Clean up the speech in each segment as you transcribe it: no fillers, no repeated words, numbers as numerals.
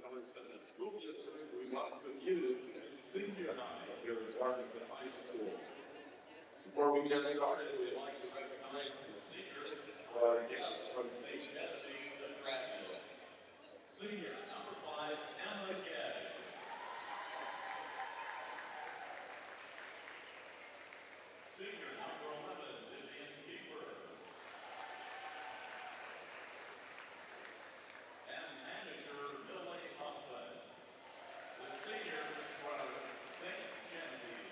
School district, we welcome you to senior night here at Farmington High School. Before we get started, we'd like to recognize the seniors for our guests from Ste Genevieve, the Dragons. Senior number 5, Emma Gay. Senior number 11, Vivian Keeper. And manager Millie Huffman. The seniors from Ste Genevieve.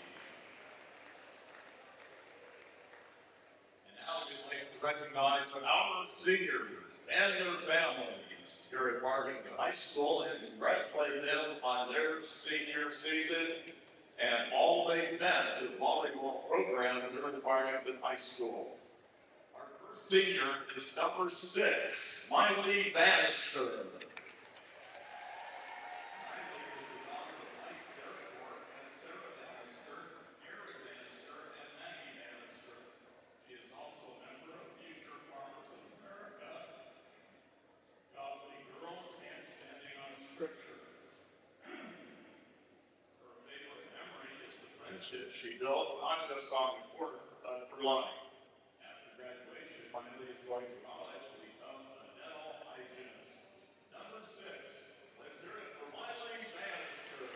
And now we'd like to recognize our seniors and their families here at Farmington High School and congratulate them on their senior season and all they've meant to the volleyball program here at Farmington High School. Our first senior is number 6, Miley Bannister. She built not just on the court, but for life. After graduation, Miley is going to college to become a dental hygienist. Number 6, let's hear it for Miley Bannister.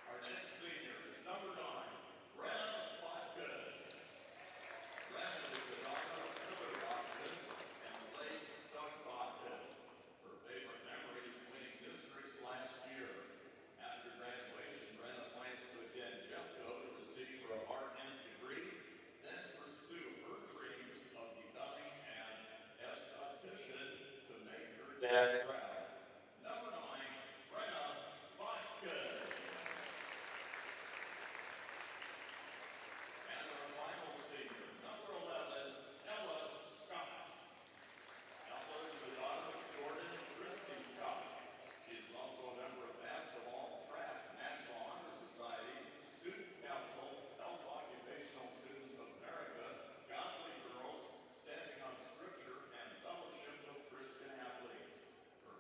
Our next senior is number 9, Brenna Botkin. Brenna is the daughter of Heather Botkin and the late Doug Botkin. Her favorite memory is winning districts last year. After graduation, Brenna plans to attend JEFCO to receive her RN degree, then pursue her dreams of becoming an esthetician to make her dad proud. Number 9, Brenna Botkin. And our final senior, number 11, Ella Scott. Ella is the daughter of Jordan and Christy Scott. She is also a member of basketball, track, National Honor Society, Student Council, Health Occupational Students of America, Godly Girls, Standing on Scripture, and Fellowship of Christian Athletes. Her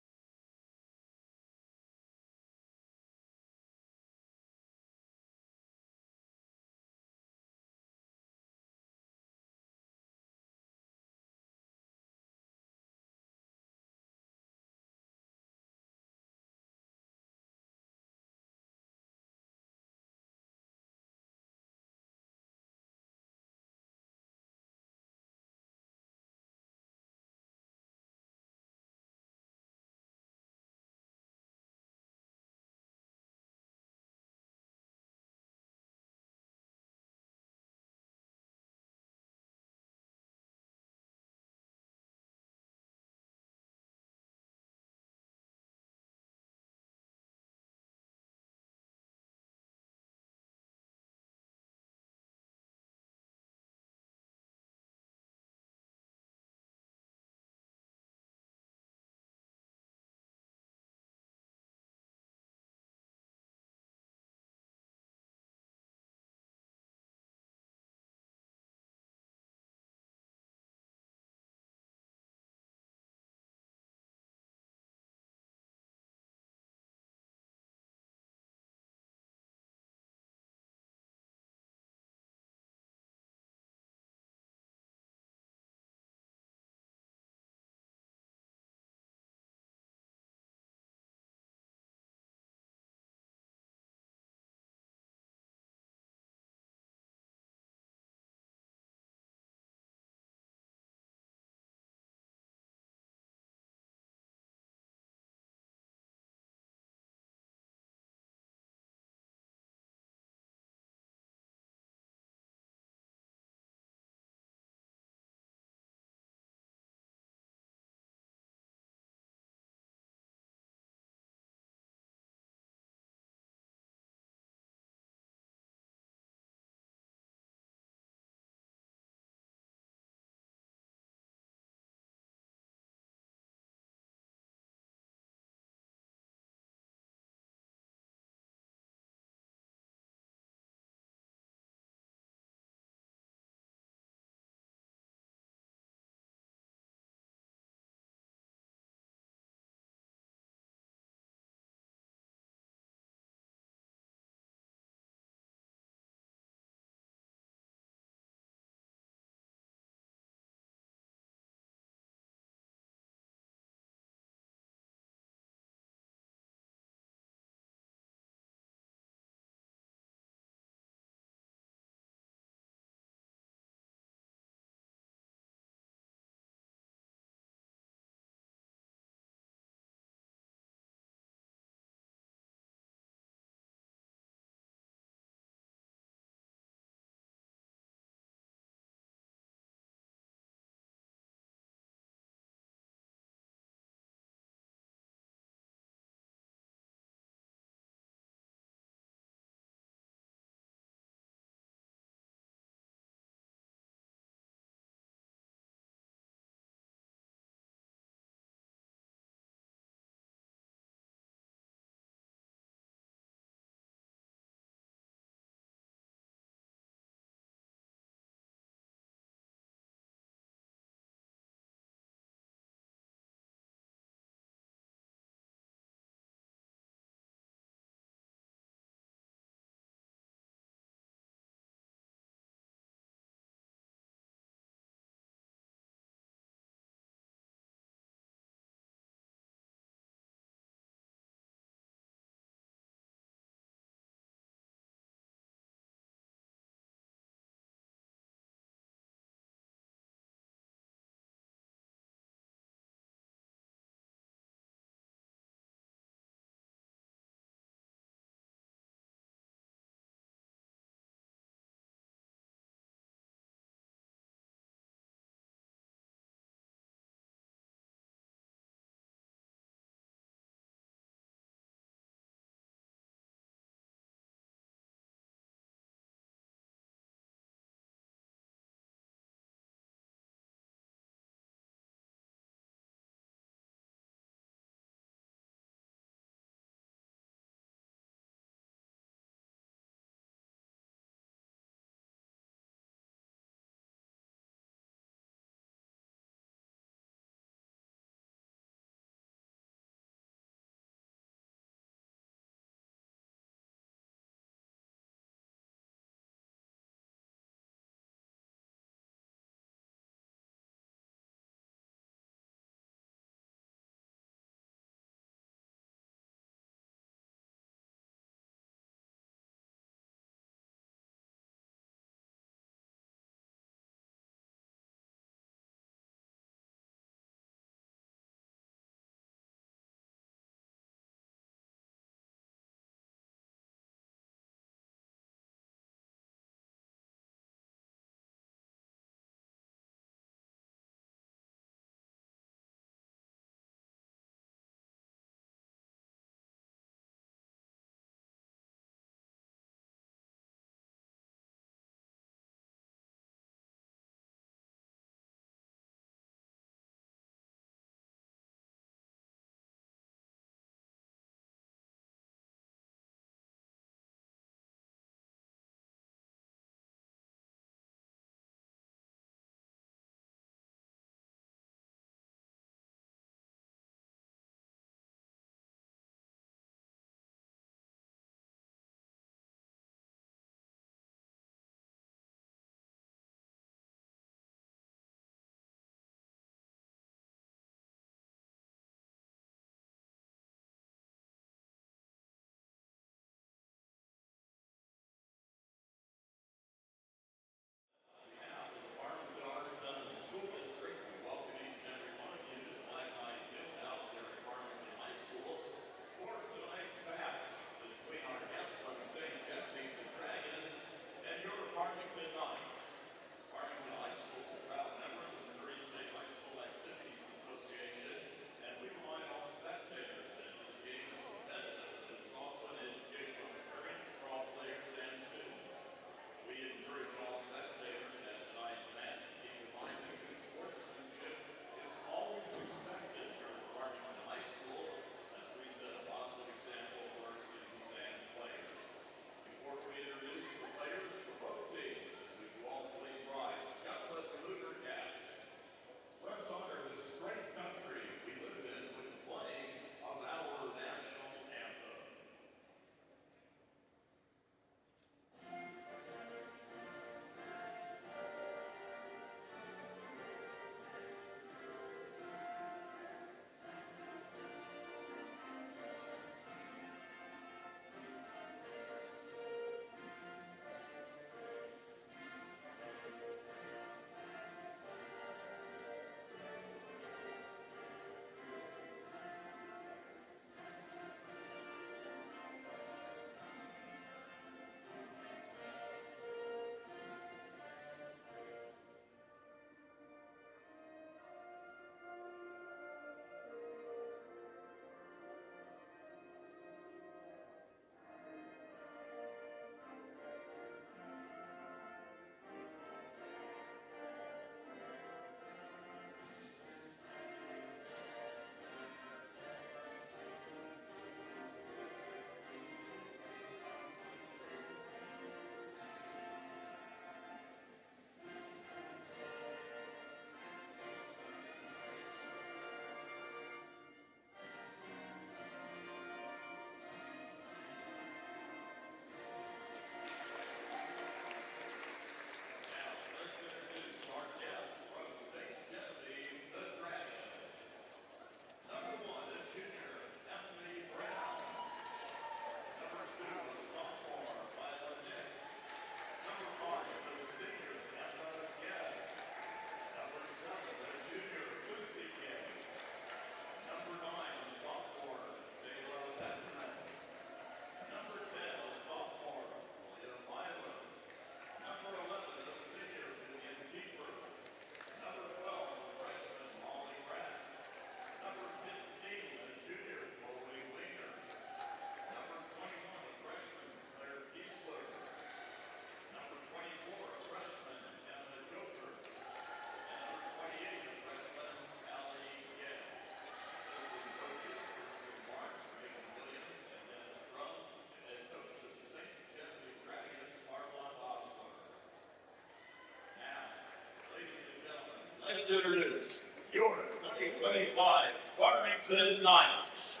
25, Farmington Knights.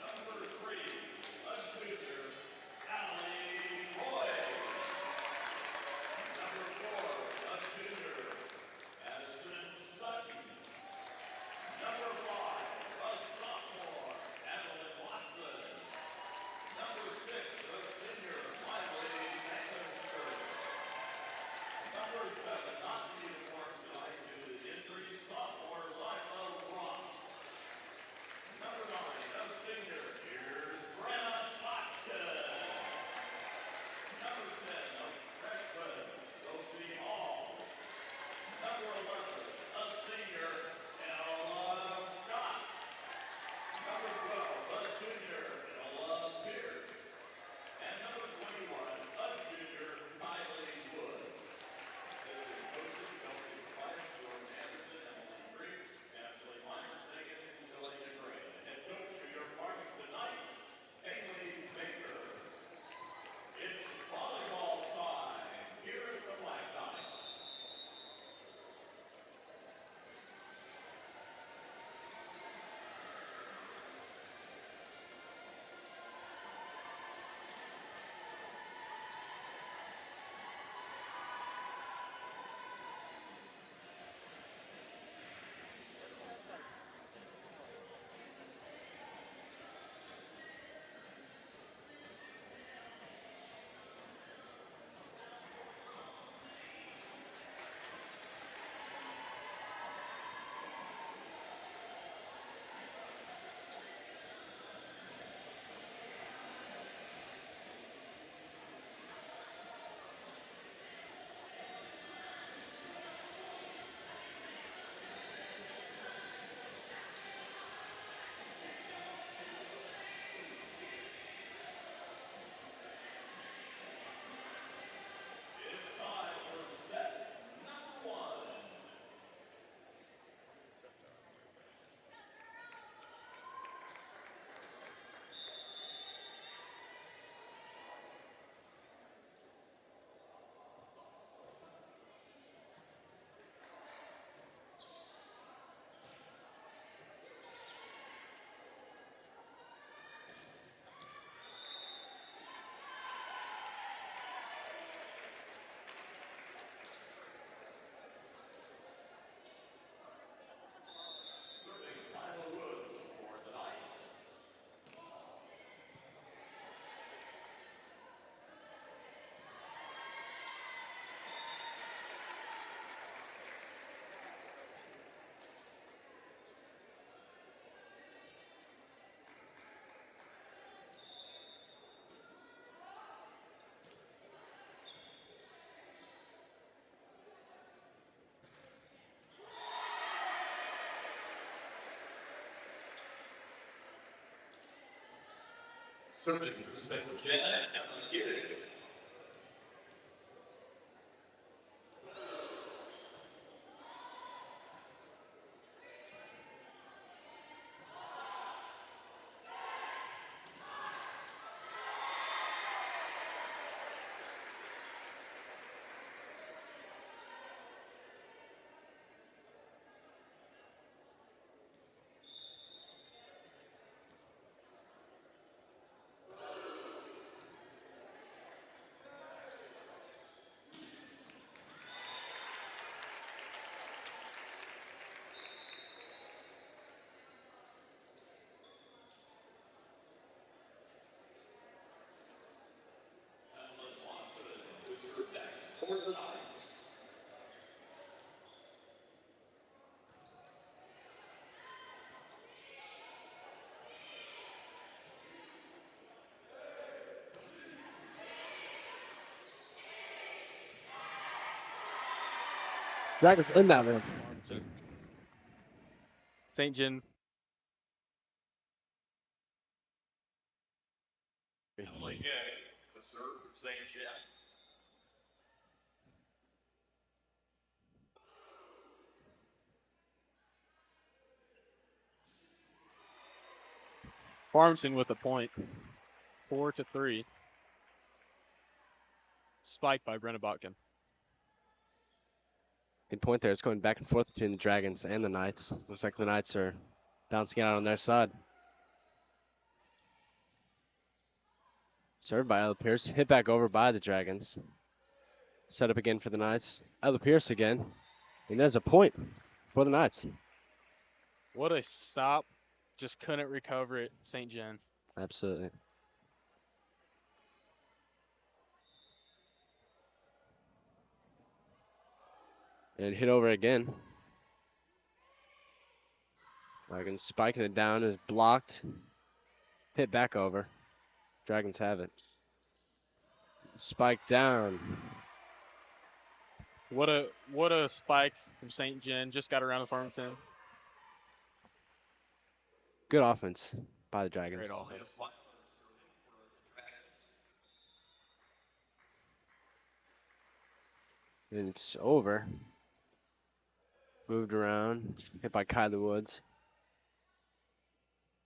Number 3, a junior, Allie Roy. Number 4, a junior, Addison Sutton. Number 5, a sophomore, Adeline Watson. Number 6, a senior, Miley McIntyre. Number 7, not in uniform tonight due to injury, sophomore Lila Rock. Number 9, a senior, here's Brenna Potkin. Number 10, a freshman, Sophie Hall. Number 11, a senior, Ella Scott. Number 12, a junior, Ella Pierce. And number 21, a junior, Kylie Wood. Assistant coaches, Kelsey Tobias, Jordan Anderson, Emily Green, Ashley Myers, Megan, and Jelena Gray. And head coach for your Farmington Knights, Haley Baker. It's volleyball time here at the Black Knight. It's time for set number 1. Serving Lila Woods for the Knights. Serving Ste Genevieve. Adeline Watson is her deck for the Knights. Zach is in that one. St. Gen. Emily Gay to serve St. Gen. Farmington with a point. 4-3. Spiked by Brenna Botkin. Good point there. It's going back and forth between the Dragons and the Knights. Looks like the Knights are bouncing out on their side. Served by Ella Pierce. Hit back over by the Dragons. Set up again for the Knights. Ella Pierce again. And there's a point for the Knights. What a stop. Just couldn't recover it, St. Gen. Absolutely. And hit over again. Dragons spiking it down is blocked. Hit back over. Dragons have it. Spike down. What a spike from St. Gen. Just got around the Farmington. Good offense by the Dragons. Great offense. And it's over. Moved around. Hit by Kylie Woods.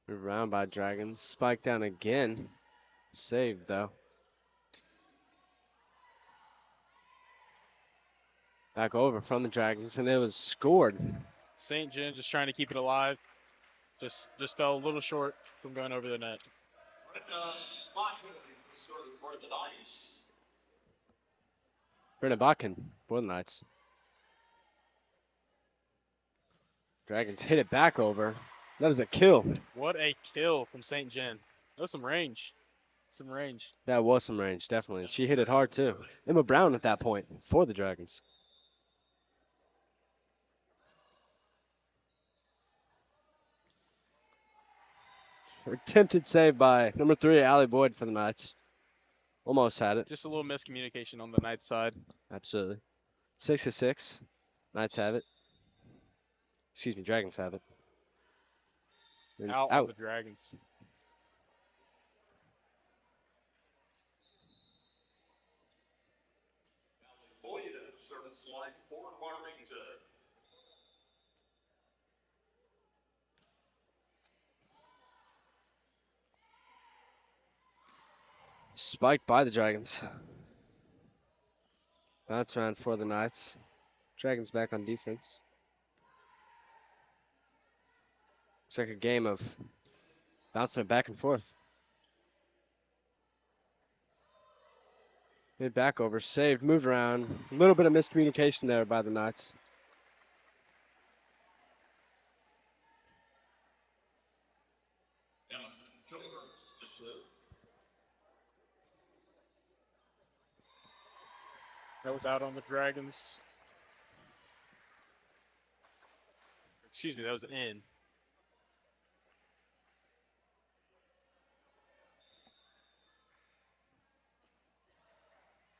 Moved around by Dragons. Spike down again. Saved though. Back over from the Dragons, and it was scored. St. Gen just trying to keep it alive. Just fell a little short from going over the net. Brennan Botkin for the Knights. Dragons hit it back over. That is a kill. What a kill from St. Gen. That was some range. Some range. That was some range, definitely. She hit it hard too. Emma Brown at that point for the Dragons. Attempted save by number 3, Allie Boyd for the Knights. Almost had it. Just a little miscommunication on the Knights side. Absolutely. 6-6. Knights have it. Excuse me, Dragons have it. And it's Out on the Dragons. Boyd at the service line for Farmington. Spiked by the Dragons. Bounce around for the Knights. Dragons back on defense. Looks like a game of bouncing it back and forth. Mid back over, saved, moved around. A little bit of miscommunication there by the Knights. That was out on the Dragons. Excuse me, that was in.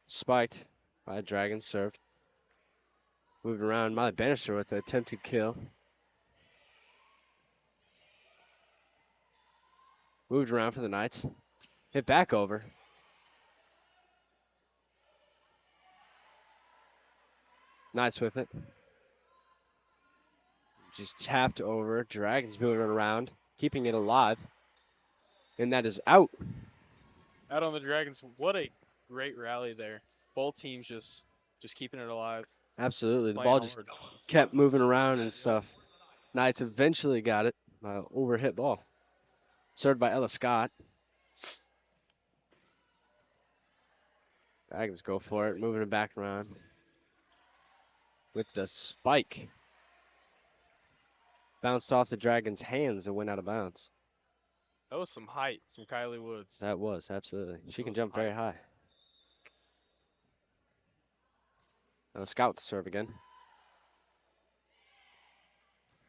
Spiked by Dragons, served. Moved around by Bannister with the attempted kill. Moved around for the Knights. Hit back over. Knights with it. Just tapped over. Dragons moving it around, keeping it alive. And that is out. Out on the Dragons. What a great rally there. Both teams just keeping it alive. Absolutely. The Playing ball just hard. kept moving around and stuff. Knights eventually got it. Overhit ball. Served by Ella Scott. Dragons go for it, moving it back around. With the spike. Bounced off the Dragons' hands and went out of bounds. That was some height from Kylie Woods. That was, absolutely. She can was jump some very high. Ella Scott to serve again.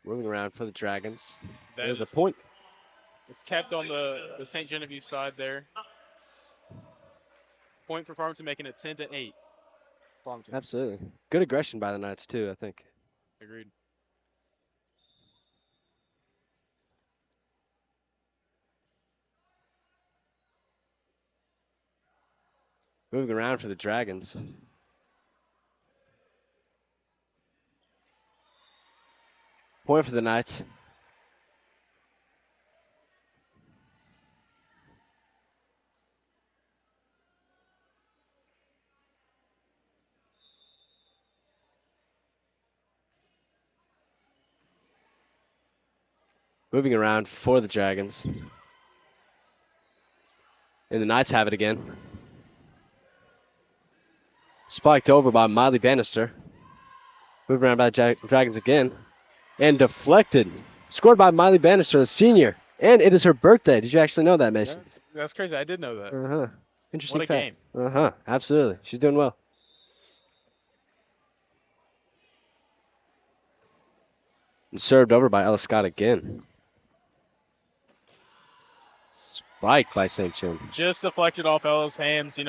Moving around for the Dragons. There's a point. It's kept on the Ste Genevieve side there. Point for Farmington, making it 10-8. Farmington. Absolutely. Good aggression by the Knights, too, I think. Agreed. Moving around for the Dragons. Point for the Knights. Moving around for the Dragons. And the Knights have it again. Spiked over by Miley Bannister. Moving around by the Dragons again. And deflected. Scored by Miley Bannister, a senior. And it is her birthday. Did you actually know that, Mason? That's crazy. I did know that. Uh-huh. Interesting What a fact. game. Uh-huh. Absolutely. She's doing well. And served over by Ella Scott again. Spiked by St. John. Just deflected off Ella's hands,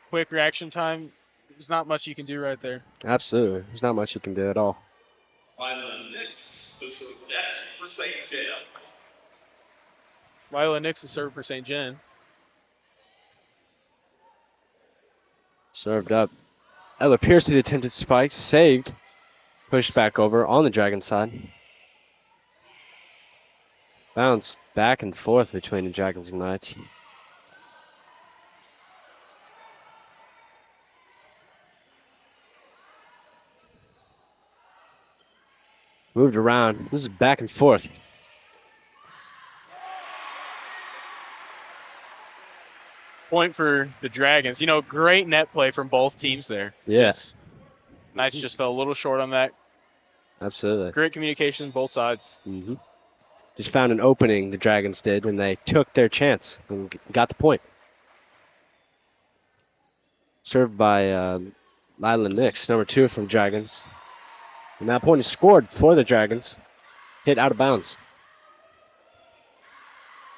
quick reaction time. There's not much you can do right there. Absolutely. There's not much you can do at all. Lila Nix to serve next for St. Jen. Lila Nix is served for St. Jen. Served up. Ella Pierce to the attempted spike. Saved. Pushed back over on the Dragon side. Bounced back and forth between the Dragons and Knights. Moved around. This is back and forth. Point for the Dragons. Great net play from both teams there. Yes. Knights just fell a little short on that. Absolutely. Great communication both sides. Mm-hmm. Just found an opening, the Dragons did, and they took their chance and got the point. Served by Lila Nix, number 2 from Dragons. And that point is scored for the Dragons. Hit out of bounds.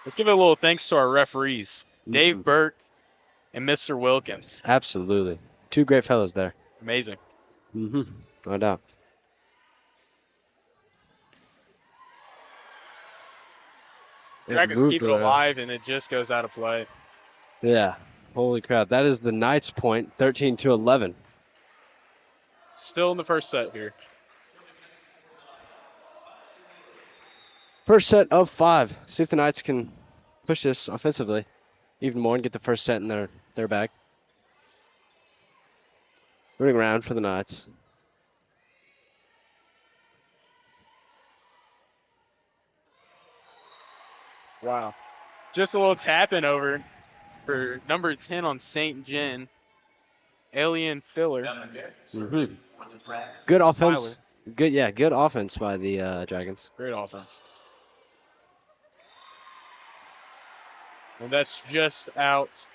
Let's give a little thanks to our referees, Dave Burke and Mr. Wilkins. Absolutely. 2 great fellows there. Amazing. Mm-hmm. No doubt. Dragons keep it alive, and it just goes out of play. Yeah. Holy crap. That is the Knights' point, 13-11. Still in the first set here. First set of 5. See if the Knights can push this offensively even more and get the first set in their bag. Moving around for the Knights. Wow. Just a little tapping over for number 10 on St. Jen, Alien Filler. Mm-hmm. Good offense. Good offense by the Dragons. Great offense. And that's just out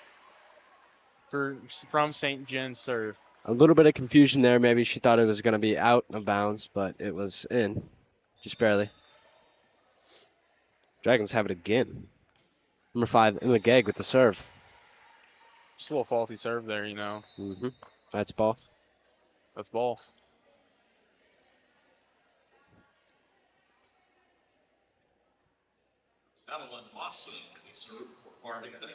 from St. Jen's serve. A little bit of confusion there. Maybe she thought it was going to be out of bounds, but it was in. Just barely. Dragons have it again. Number 5, Emma Gegg with the serve. Just a little faulty serve there, Mm-hmm. That's ball. That's ball. Adeline Lawson is served for Farmington.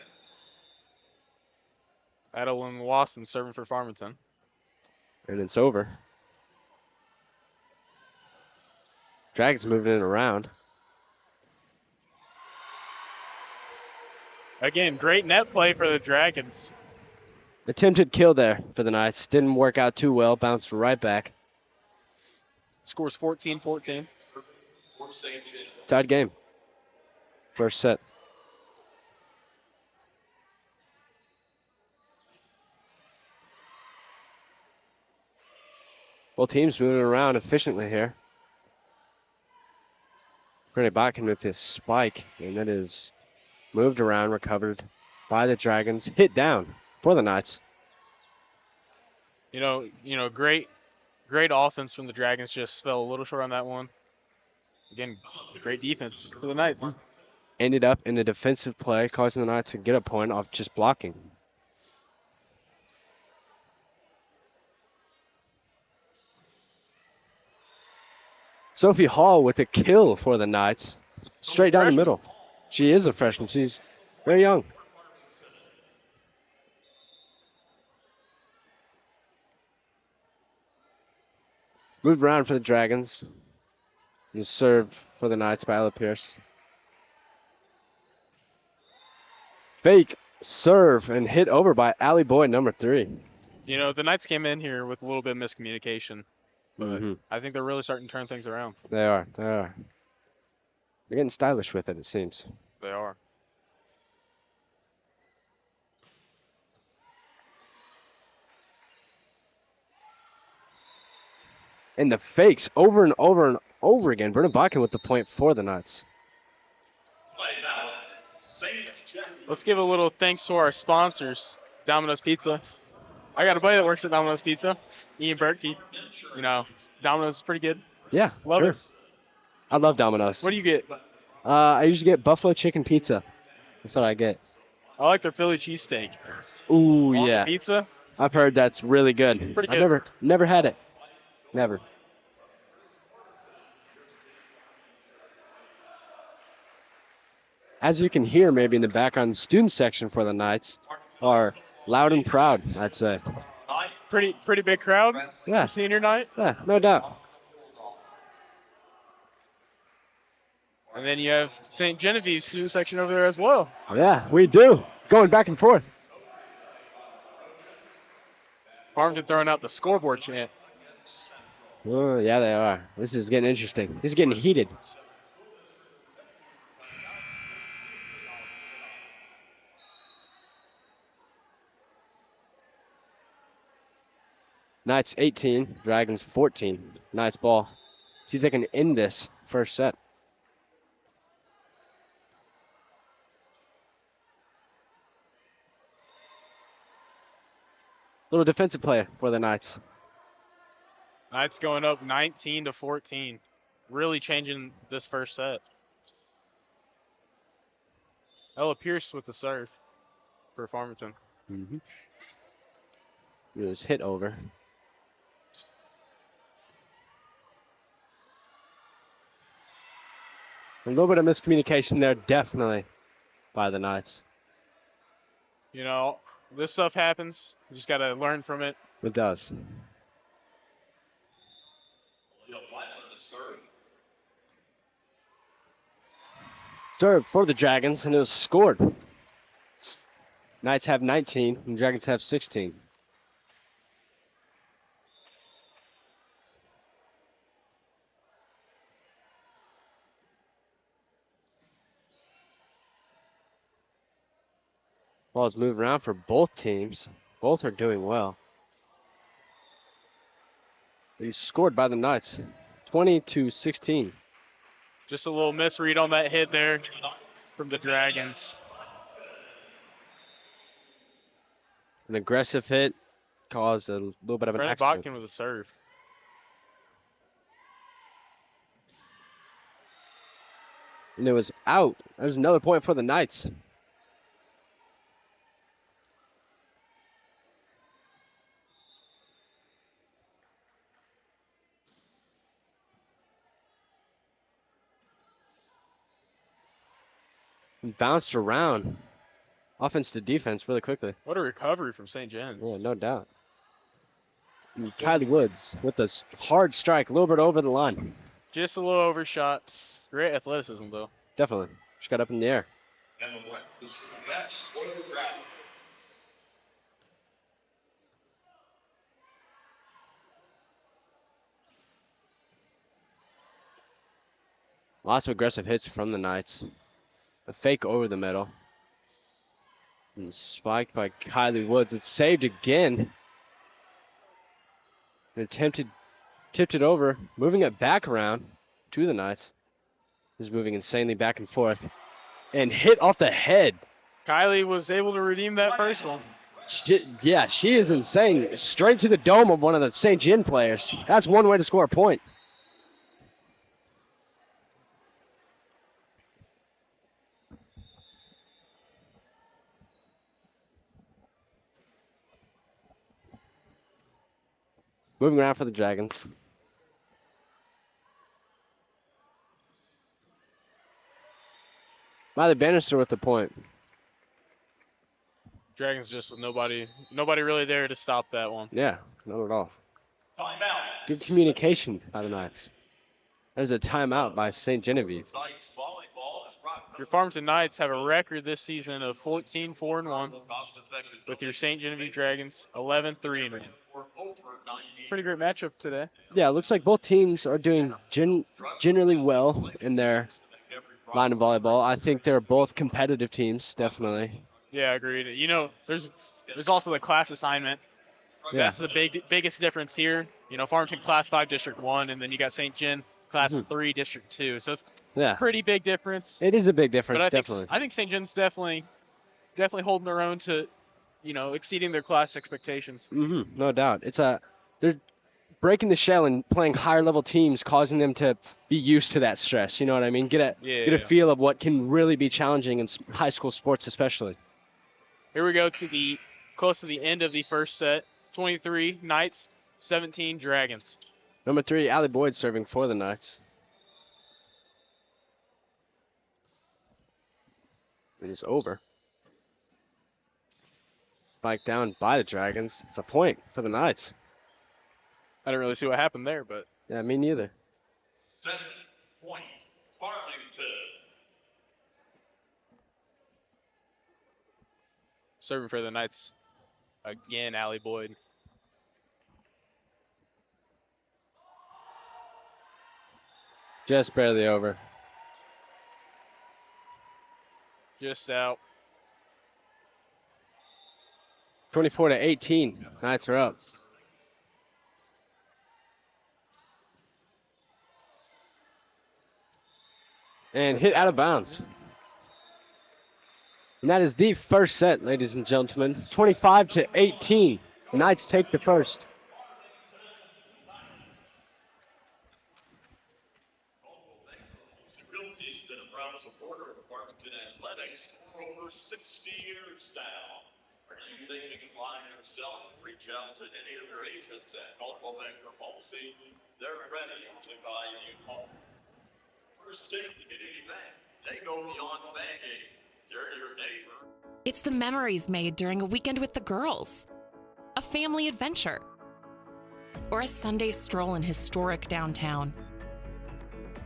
Adeline Lawson serving for Farmington. And it's over. Dragons moving it around. Again, great net play for the Dragons. Attempted kill there for the Knights. Didn't work out too well. Bounced right back. Scores 14-14. For St. Jen. Tied game. First set. Both teams moving around efficiently here. Pretty Botkin with this spike, and that is moved around, recovered by the Dragons, hit down for the Knights. Great offense from the Dragons. Just fell a little short on that one. Again, great defense for the Knights. Ended up in a defensive play, causing the Knights to get a point off just blocking. Sophie Hall with a kill for the Knights. Straight down the middle. She is a freshman. She's very young. Moved around for the Dragons. And served for the Knights by Ella Pierce. Fake serve and hit over by Allie Boyd, number 3. The Knights came in here with a little bit of miscommunication. But Mm-hmm. I think they're really starting to turn things around. They are. They're getting stylish with it seems. They are. And the fakes over and over and over again. Brennan Botkin with the point for the Knights. Let's give a little thanks to our sponsors, Domino's Pizza. I got a buddy that works at Domino's Pizza, Ian Berkey. You know, Domino's is pretty good. Yeah, Love sure. it. I love Domino's. What do you get? I usually get buffalo chicken pizza. That's what I get. I like their Philly cheesesteak. Ooh, On yeah. Pizza. I've heard that's really good. Pretty I've good. never had it. Never. As you can hear maybe in the background, student section for the Knights are loud and proud, I'd say. Pretty big crowd. Yeah. For senior night. Yeah, no doubt. And then you have Ste Genevieve student section over there as well. Yeah, we do. Going back and forth. Farmington throwing out the scoreboard chant. Oh, yeah, they are. This is getting interesting. This is getting heated. Knights 18, Dragons 14. Knights ball. See if they can end this first set. Little defensive play for the Knights. Knights going up 19-14. Really changing this first set. Ella Pierce with the serve for Farmington. Mm-hmm. It was hit over. A little bit of miscommunication there, definitely, by the Knights. You know, this stuff happens. You just got to learn from it. It does. Serve for the Dragons, and it was scored. Knights have 19, and Dragons have 16. Ball's moving around for both teams. Both are doing well. He's scored by the Knights, 20-16. Just a little misread on that hit there from the Dragons. An aggressive hit caused a little bit of an Brennan accident. Botkin with a serve. And it was out. There's another point for the Knights. And bounced around. Offense to defense really quickly. What a recovery from St. Gen. Yeah, no doubt. And Kylie Woods with a hard strike, a little bit over the line. Just a little overshot. Great athleticism, though. Definitely. She got up in the air. Lots of aggressive hits from the Knights. A fake over the middle. And spiked by Kylie Woods. It's saved again. And tipped it over, moving it back around to the Knights. This is moving insanely back and forth. And hit off the head. Kylie was able to redeem that first one. She is insane. Straight to the dome of one of the St. Gen players. That's one way to score a point. Moving around for the Dragons. Miley Bannister with the point. Dragons just with nobody really there to stop that one. Yeah, not at all. Good communication by the Knights. That is a timeout by Ste Genevieve. Your Farmington Knights have a record this season of 14-4-1 with your St. Genevieve Dragons 11-3-1. Pretty great matchup today. Yeah, it looks like both teams are doing generally well in their line of volleyball. I think they're both competitive teams, definitely. Yeah, agreed. You know, there's also the class assignment. Yeah. That's the biggest difference here. You know, Farmington Class 5 District 1, and then you got St. Gen Class 3 District 2. So it's a pretty big difference. It is a big difference, But definitely. I think St. Gen's definitely holding their own to, you know, exceeding their class expectations. No doubt. They're breaking the shell and playing higher level teams, causing them to be used to that stress. You know what I mean? Get a feel of what can really be challenging in high school sports, especially. Here we go to close to the end of the first set. 23 Knights, 17 Dragons. Number 3, Allie Boyd serving for the Knights. It is over. Spike down by the Dragons. It's a point for the Knights. I didn't really see what happened there, but. Yeah, me neither. 7 point, Farmington. Serving for the Knights again, Allie Boyd. Just barely over. Just out. 24-18. Knights are up. And hit out of bounds. And that is the first set, ladies and gentlemen. 25-18. Knights take the first. Realty's been a proud supporter of Farmington Athletics for over 60 years now. Are you thinking of buying or selling? Reach out to any of their agents at Coldwell Banker Policy. They're ready to buy you home. First State Community Bank. They go beyond banking. They're your neighbor. It's the memories made during a weekend with the girls, a family adventure, or a Sunday stroll in historic downtown.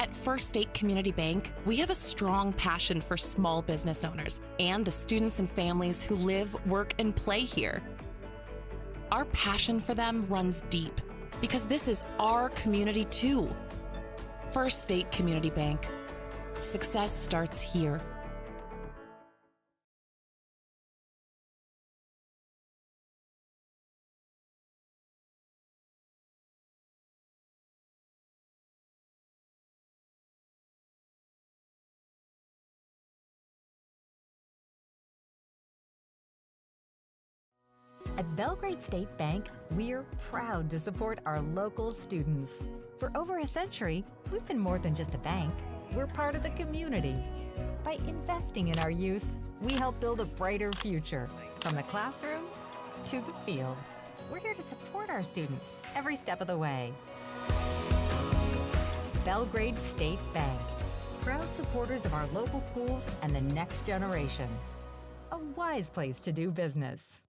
At First State Community Bank, we have a strong passion for small business owners and the students and families who live, work, and play here. Our passion for them runs deep because this is our community too. First State Community Bank. Success starts here. At Belgrade State Bank, we're proud to support our local students. For over a century, we've been more than just a bank. We're part of the community. By investing in our youth, we help build a brighter future, from the classroom to the field. We're here to support our students every step of the way. Belgrade State Bank, proud supporters of our local schools and the next generation. A wise place to do business.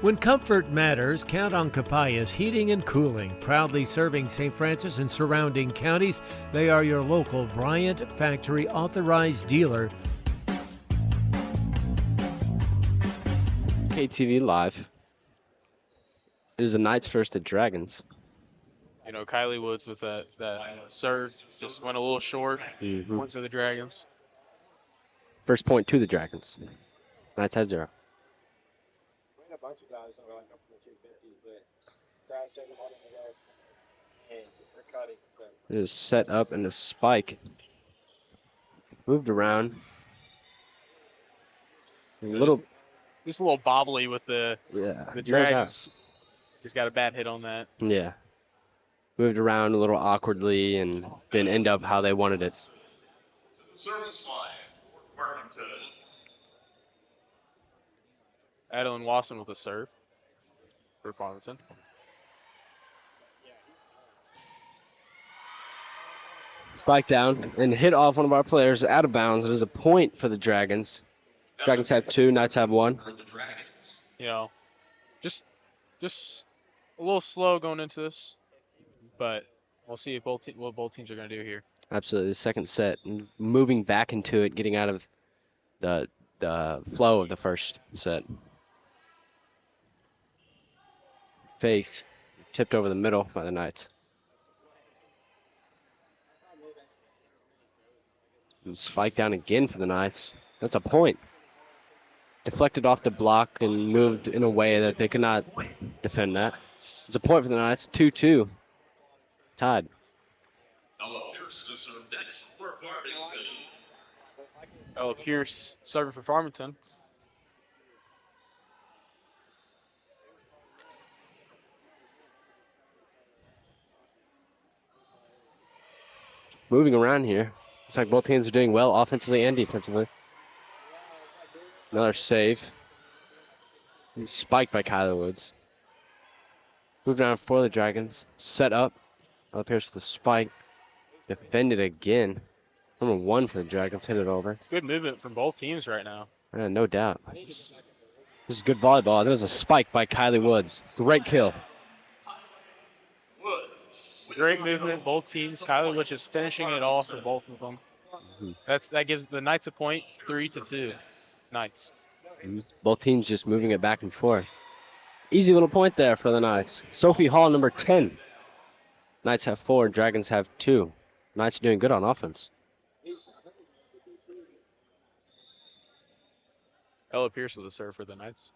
When comfort matters, count on Capaya's Heating and Cooling. Proudly serving St. Francis and surrounding counties, they are your local Bryant Factory authorized dealer. KTV Live. It was the Knights first at Dragons. You know, Kylie Woods with that serve just went a little short. Point to the Dragons. First point to the Dragons. Knights have 0. A bunch of guys are like up in the 250s, but guys take them out in the red, and we're cutting. It is set up and a spike. Moved around. Just a little bobbly with the Dragons. Just got a bad hit on that. Yeah. Moved around a little awkwardly and didn't end up how they wanted it. Service line, Farmington. Adeline Wasson with a serve for Farmington. Spike down and hit off one of our players out of bounds. It is a point for the Dragons. Dragons have 2, Knights have 1. You know, just a little slow going into this, but we'll see if what both teams are going to do here. Absolutely. The second set, and moving back into it, getting out of the flow of the first set. Faith tipped over the middle by the Knights. And spike down again for the Knights. That's a point. Deflected off the block and moved in a way that they could not defend that. It's a point for the Knights. 2-2. Tied. Ella Pierce serving for Farmington. Moving around here. Looks like both teams are doing well offensively and defensively. Another save. Spiked by Kyler Woods. Moving on for the Dragons. Set up. Ella Pierce with a spike. Defended again. Number 1 for the Dragons. Hit it over. Good movement from both teams right now. Yeah, no doubt. This is good volleyball. That was a spike by Kylie Woods. Great kill. Great movement, both teams. Kylie Woods just finishing it off for both of them. That gives the Knights a point, 3-2. Knights. Both teams just moving it back and forth. Easy little point there for the Knights. Sophie Hall, number 10. Knights have 4, Dragons have 2. Knights are doing good on offense. Ella Pierce with a serve for the Knights.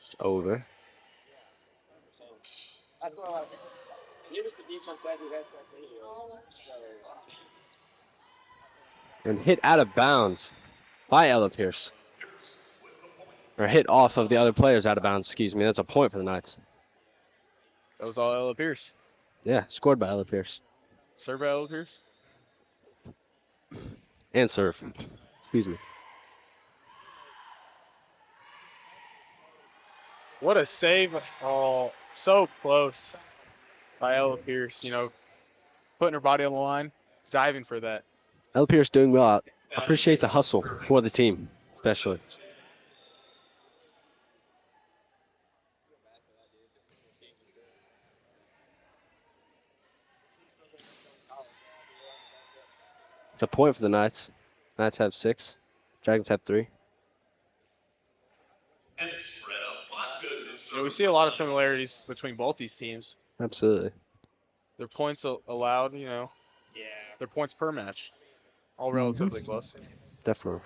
It's over. And hit out of bounds by Ella Pierce. Or hit off of the other players out of bounds, excuse me. That's a point for the Knights. That was all Ella Pierce. Yeah, scored by Ella Pierce. Serve by Ella Pierce. And serve. Excuse me. What a save. Oh, so close by Ella Pierce. You know, putting her body on the line, diving for that. Ella Pierce doing well. I appreciate the hustle for the team, especially. It's a point for the Knights. Knights have 6. Dragons have 3. Yeah, we see a lot of similarities between both these teams. Absolutely. Their points allowed, you know, their points per match, all relatively close. Definitely.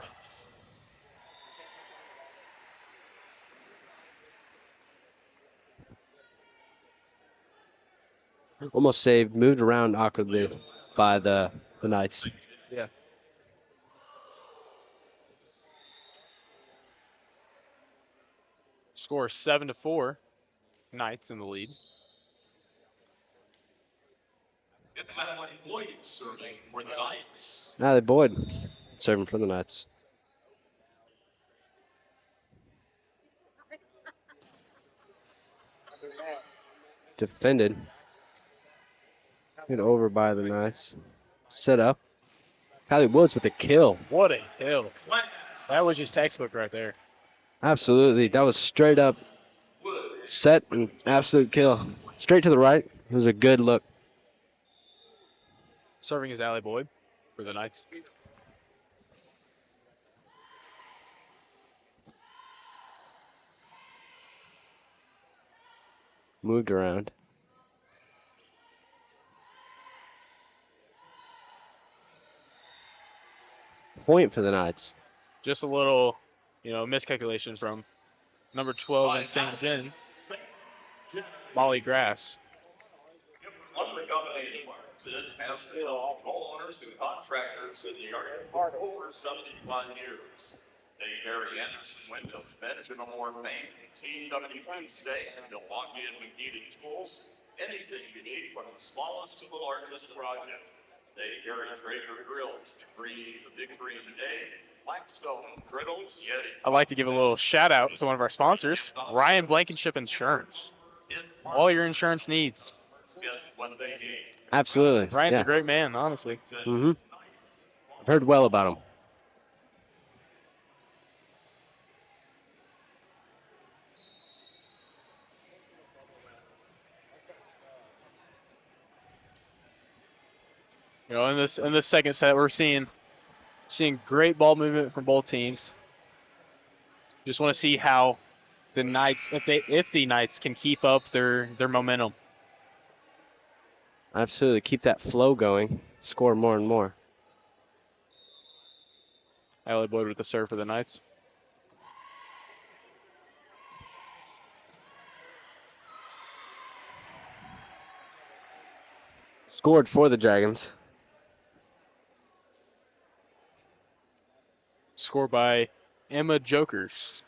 Almost saved, moved around awkwardly by the Knights. Yeah. Score 7-4. Knights in the lead. It's Adelaide Boyd serving for the Knights. Adelaide Boyd serving for the Knights. Defended. Hit over by the Knights. Set up. Kylie Woods with a kill. What a kill. That was just textbook right there. Absolutely. That was straight up set and absolute kill. Straight to the right. It was a good look. Serving is Allie Boyd for the Knights. Moved around. Point for the Knights. Just a little, you know, miscalculation from number 12 in St. Gen, Molly Grass. Lumber Company has been homeowners and contractors in the area for over 75 years. They carry Anderson windows, Benjamin Moore paint, TWP stay, Milwaukee and McGee tools, anything you need from the smallest to the largest project. They carry Traeger grills, the Big Green Day, Blackstone griddles, Yeti. I'd like to give a little shout out to one of our sponsors, Ryan Blankenship Insurance. All your insurance needs. Absolutely. Ryan's yeah. a great man, honestly. Mm-hmm. I've heard well about him. You know, in this second set, we're seeing great ball movement from both teams. Just want to see how the Knights, if the Knights can keep up their momentum. Absolutely. Keep that flow going. Score more and more. Allie Boyd with the serve for the Knights. Scored for the Dragons. Score by Emma Jokers.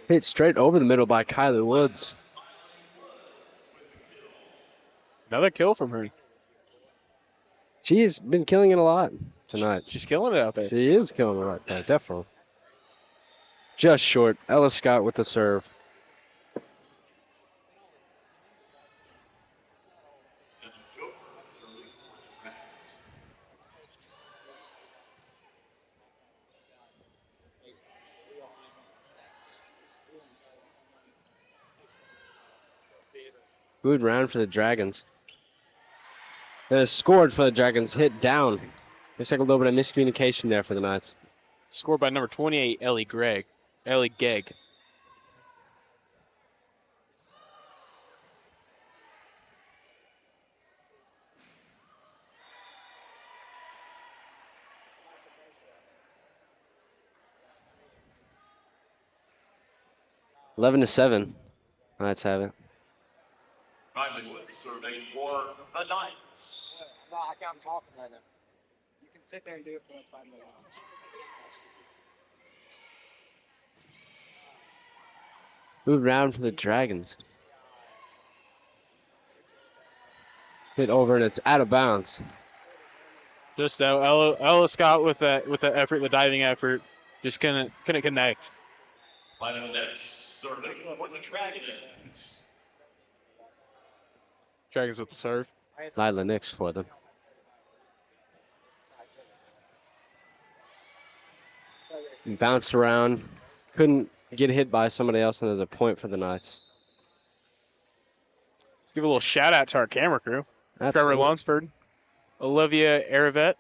Hit straight over the middle by Kylie Woods. Another kill from her. She's been killing it a lot tonight. She's killing it out there. She is killing it right there, definitely. Just short. Ella Scott with the serve. Good round for the Dragons. That is scored for the Dragons. Hit down. Looks like a little bit of miscommunication there for the Knights. Scored by number 28, Ellie Gegg. Eleven to 7. Knights have it. Riley Wood serving for the Knights. No, I can't talk right now. You can sit there and do it for like 5 minutes. Moved around for the Dragons. Hit over and it's out of bounds. Just Ella Scott with that effort, the diving effort, just couldn't connect. Final next serving for the Dragons. Dragons with the serve. Lila Nix for them. Bounced around. Couldn't get hit by somebody else, and there's a point for the Knights. Let's give a little shout out to our camera crew. Trevor Lunsford, Olivia Aravet,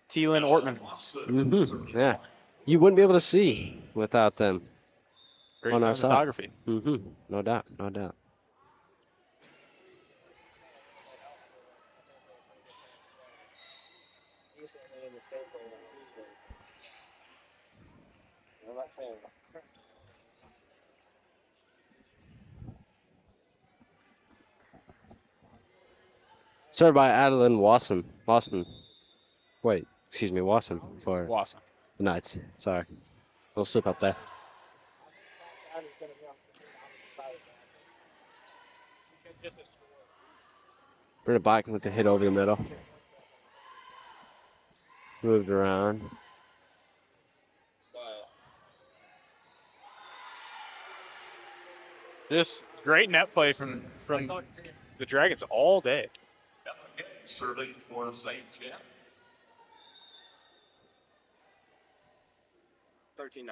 Teelan Ortman. Mm-hmm. Yeah. You wouldn't be able to see without them Great on our side. photography. Mm-hmm. No doubt. No doubt. Served by Adeline Wasson. Wasson for Awesome. the Knights. Sorry. Little slip up there. Britta Bike with the hit over the middle. Moved around. Just great net play from the Dragons all day. Serving for Ste Genevieve. 13-9.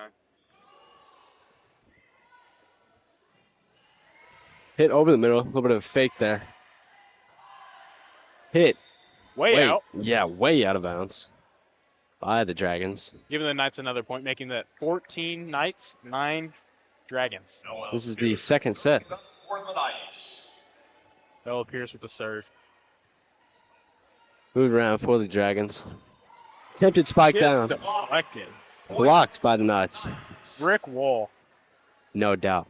Hit over the middle. A little bit of a fake there. Hit. Way out. Yeah, way out of bounds by the Dragons. Giving the Knights another point, making that 14 Knights, 9 Dragons. This is the second set. For the Knights. Bella Pierce with the serve. Moved around for the Dragons. Attempted spike down. Deflected. Blocked by the Knights. Brick wall. No doubt.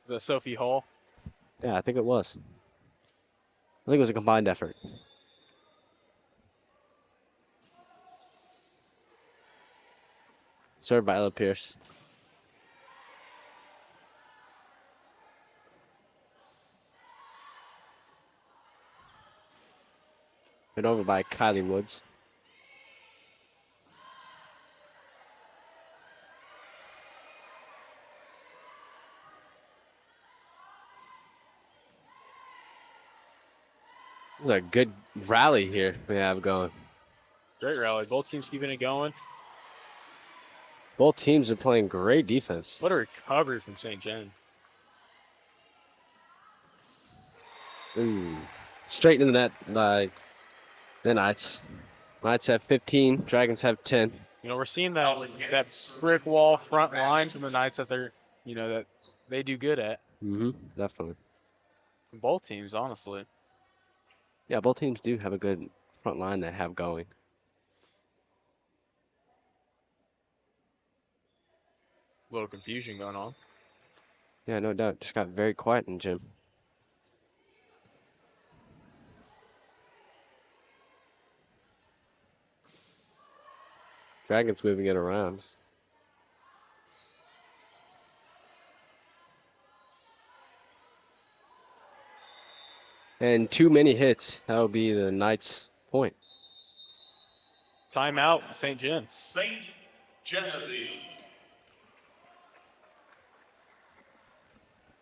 Is that Sophie Hall? Yeah, I think it was. I think it was a combined effort. Served by Ella Pierce. Hit over by Kylie Woods. This is a good rally here we have going. Great rally. Both teams keeping it going. Both teams are playing great defense. What a recovery from St. John. Ooh. Straight into the net by the Knights. Knights have 15. Dragons have 10. You know, we're seeing that brick wall front line from the Knights that they're, that they do good at. Mm-hmm. Definitely. From both teams, honestly. Yeah, both teams do have a good front line they have going. A little confusion going on. Yeah, no doubt. Just got very quiet in the gym. Dragons moving it around. And too many hits. That'll be the Knights' point. Timeout, St. John. Ste Genevieve.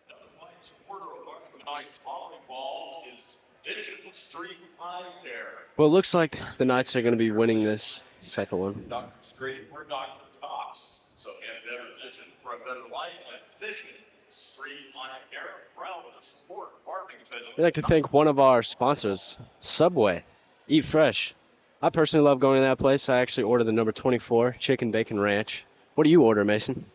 Notified supporter of Farmington Knights volleyball is Vision Street Eye Care. Well, it looks like the Knights are going to be winning this second one. Dr. Street or Dr. Cox. So get better vision for a better life and Vision Street Eye Care. Proud to support Farmington. We'd like to thank one of our sponsors, Subway. Eat fresh. I personally love going to that place. I actually ordered the number 24 chicken bacon ranch. What do you order, Mason?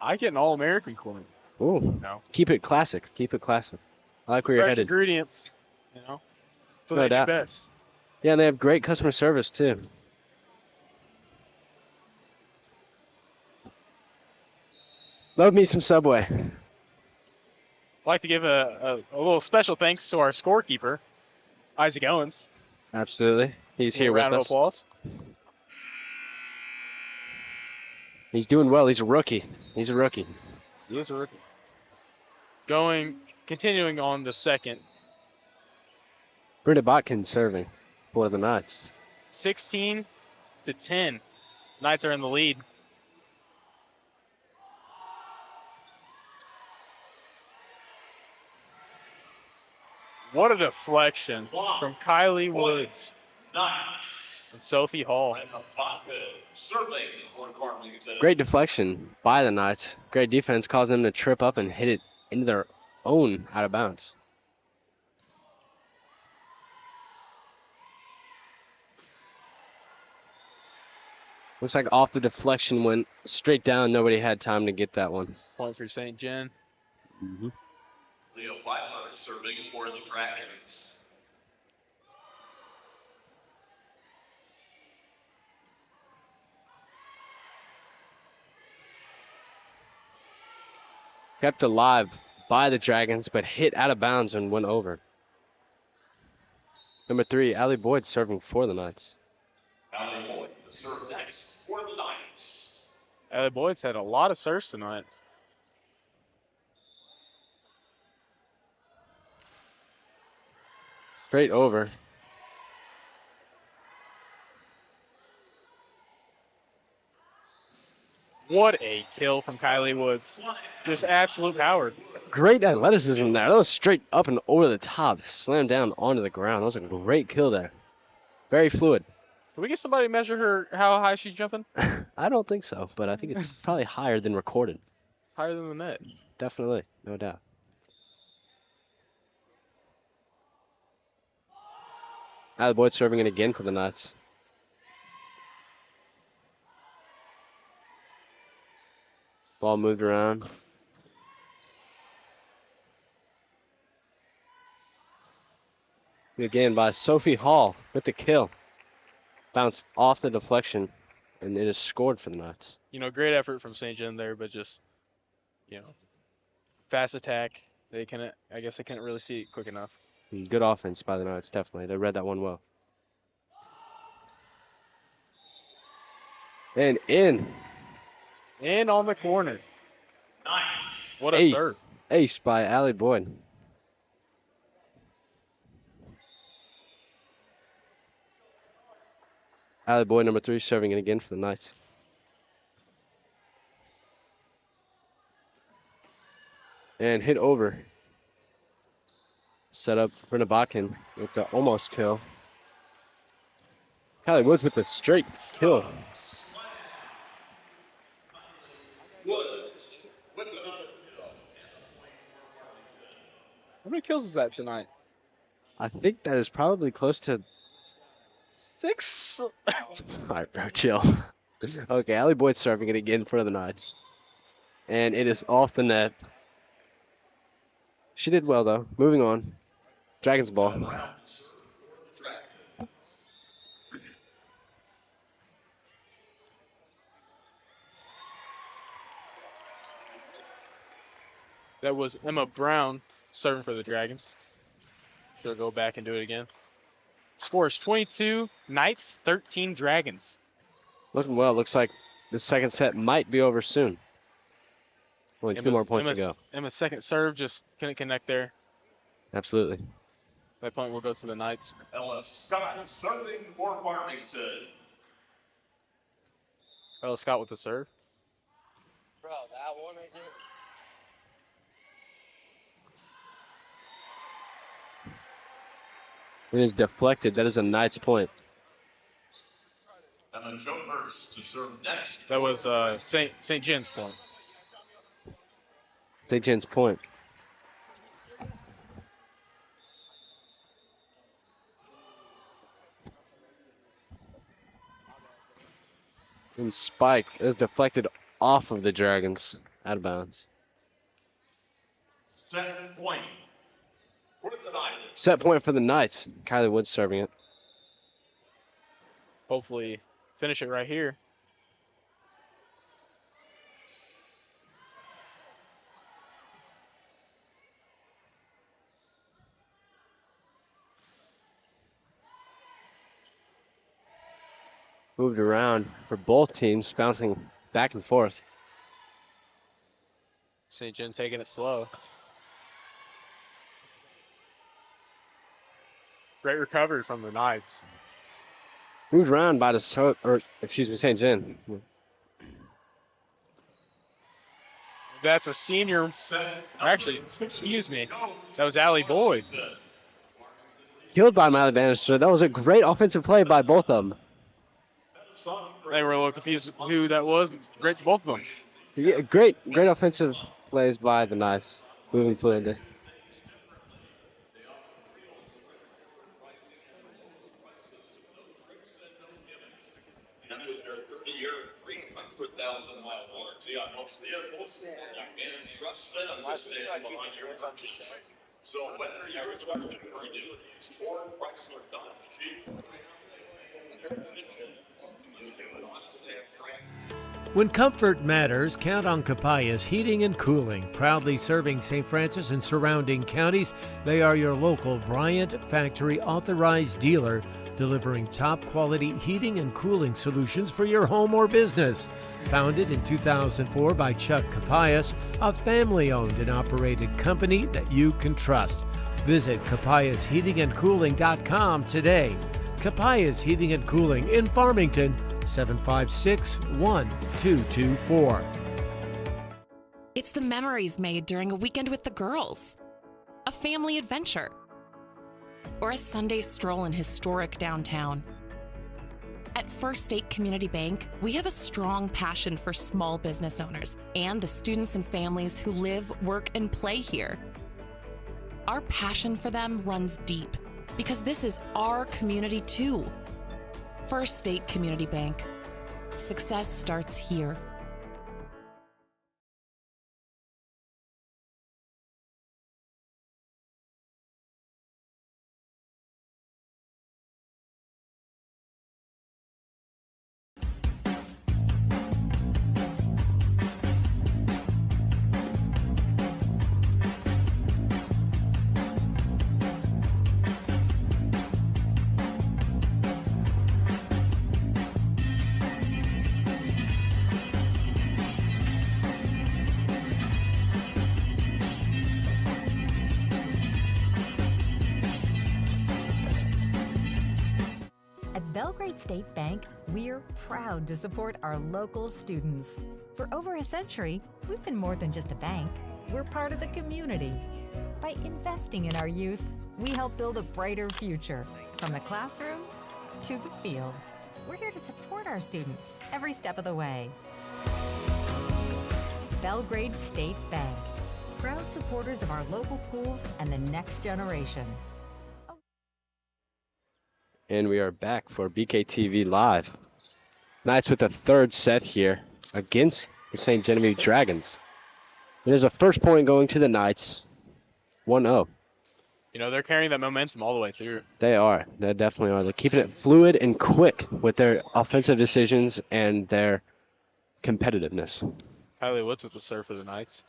I get an all-American corn. Ooh. No. Keep it classic. Keep it classic. I like where you're Fresh headed. ingredients, So No they do doubt. best. Yeah, and they have great customer service too. Love me some Subway. I'd like to give a little special thanks to our scorekeeper, Isaac Owens. Absolutely. He's here with Round of us. applause. He's doing well. He's a rookie. He's a rookie. He is a rookie. Continuing on to second. Britta Botkin serving for the Knights. 16-10. Knights are in the lead. What a deflection from Kylie Woods Nice. and Sophie Hall. And Vodka serving for Farmington. Great deflection by the Knights. Great defense caused them to trip up and hit it into their own out of bounds. Looks like off the deflection went straight down. Nobody had time to get that one. Point for St. John. Mm-hmm. Leo Weiler serving for the Dragons. Kept alive by the Dragons, but hit out of bounds and went over. Number 3, Allie Boyd serving for the Knights. Allie Boyd to serve next for the Knights. The boys had a lot of serves tonight. Straight over. What a kill from Kylie Woods. Just absolute power. Great athleticism there. That was straight up and over the top. Slammed down onto the ground. That was a great kill there. Very fluid. Can we get somebody to measure how high she's jumping? I don't think so, but I think it's probably higher than recorded. It's higher than the net. Definitely, no doubt. Allie Boyd serving it again for the Knights. Ball moved around. Again by Sophie Hall with the kill. Bounced off the deflection, and it is scored for the Knights. Great effort from St. John there, but just, fast attack. I guess they couldn't really see it quick enough. Good offense by the Knights, definitely. They read that one well. And in. And on the corners. Nice. What a serve. Ace by Allie Boyd. Allie Boyd, number 3, serving it again for the Knights. And hit over. set up for Nabakin with the almost kill. Kylie Woods with the straight kill. Woods with another kill. And the point for Farmington. How many kills is that tonight? I think that is probably close to 6. All right, bro, chill. Okay, Allie Boyd's serving it again for the Knights. And it is off the net. She did well, though. Moving on. Dragons ball. Round serve for the Dragons. That was Emma Brown serving for the Dragons. She'll go back and do it again. Score is 22 Knights, 13 Dragons. Looking well. Looks like the second set might be over soon. Only two more points to go. Emma's second serve just couldn't connect there. Absolutely. That point will go to the Knights. Ellis Scott serving for Farmington. Ella Scott with the serve. Bro, that one right there. It is deflected. That is a Knights point. And then Joe Hurst to serve next. That was St. Jen's point. St. Jen's point. And Spike is deflected off of the Dragons, out of bounds. Set point for the Knights. Set point for the Knights. Kylie Woods serving it. Hopefully finish it right here. Moved around for both teams, bouncing back and forth. St. John taking it slow. Great recovery from the Knights. Moved around by the St. John. That's a senior. Set Actually, excuse me. That was Allie Boyd. Killed by Miley Bannister. That was a great offensive play by both of them. They were a little confused who that was. Great to both of them. Yeah, great offensive plays by the Knights. Moving fluidly. And with their 30-year 300,000-mile warranty on most vehicles, you can trust them to stand behind your purchase. So whether you're expecting annuities or Chrysler Dodge Jeep, you do it on a stamp train. When comfort matters, count on Capayas Heating and Cooling. Proudly serving St. Francis and surrounding counties, they are your local Bryant Factory authorized dealer, delivering top quality heating and cooling solutions for your home or business. Founded in 2004 by Chuck Capayas, a family-owned and operated company that you can trust. Visit capayasheatingandcooling.com today. Capayas Heating and Cooling in Farmington, 756-1224. It's the memories made during a weekend with the girls, a family adventure, or a Sunday stroll in historic downtown. At First State Community Bank, we have a strong passion for small business owners and the students and families who live, work, and play here. Our passion for them runs deep because this is our community too. First State Community Bank. Success starts here. At Belgrade State Bank, we're proud to support our local students. For over a century, we've been more than just a bank. We're part of the community. By investing in our youth, We help build a brighter future, from the classroom to the field. We're here to support our students every step of the way. Belgrade State Bank, proud supporters of our local schools and the next generation. And we are back for BKTV Live. Knights with the third set here against the Ste Genevieve Dragons. There's a first point going to the Knights, 1-0. You know, they're carrying that momentum all the way through. They are. They definitely are. They're keeping it fluid and quick with their offensive decisions and their competitiveness. Kylie Woods with the serve for the Knights.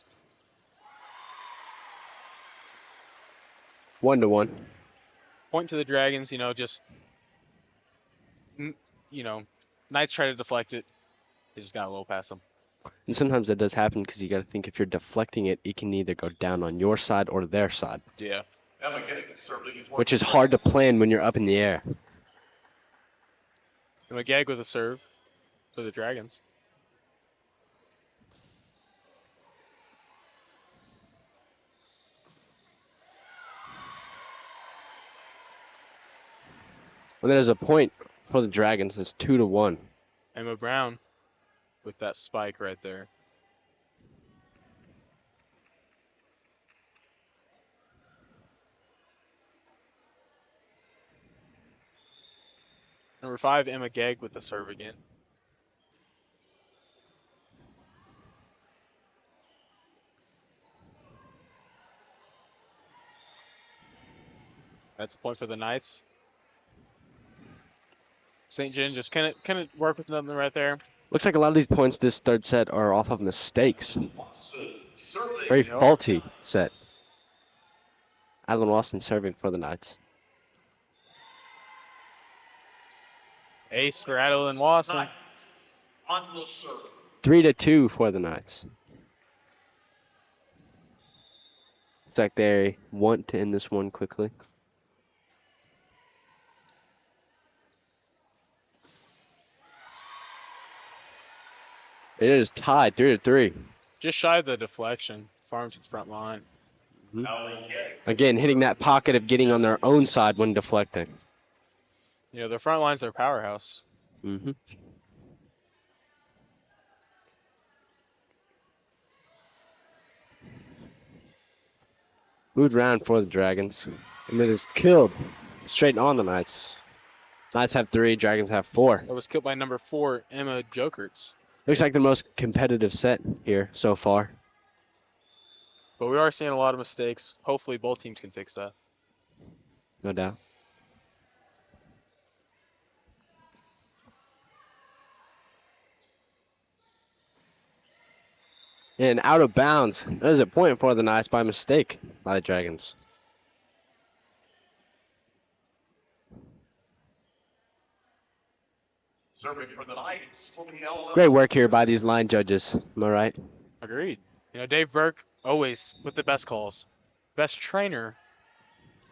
1-1. Point to the Dragons, Knights try to deflect it. They just got a little past them. And sometimes that does happen because you got to think if you're deflecting it, it can either go down on your side or their side. Yeah. Which is hard to plan when you're up in the air. And McGagg with a serve for the Dragons. And there's a point for the Dragons. It's 2-1. Emma Brown with that spike right there. Number 5, Emma Gegg with the serve again. That's a point for the Knights. St. Gen just kind of work with them right there. Looks like a lot of these points this third set are off of mistakes. Very faulty set. Adeline Watson serving for the Knights. Ace for Adeline Watson. On the serve. 3-2 for the Knights. Looks like they want to end this one quickly. It is tied 3-3. Just shy of the deflection. Farmington's front line. Again, hitting that pocket of getting on their own side when deflecting. You know, their front line's their powerhouse. Mm-hmm. Moved around for the Dragons. And it is killed straight on the Knights. Knights have 3, Dragons have 4. That was killed by number 4, Emma Jokerts. Looks like the most competitive set here so far. But we are seeing a lot of mistakes. Hopefully both teams can fix that. No doubt. And out of bounds. That is a point for the Knights by mistake by the Dragons. Serving for the Knights. Great work here by these line judges. Am I right? Agreed. You know, Dave Burke always with the best calls. Best trainer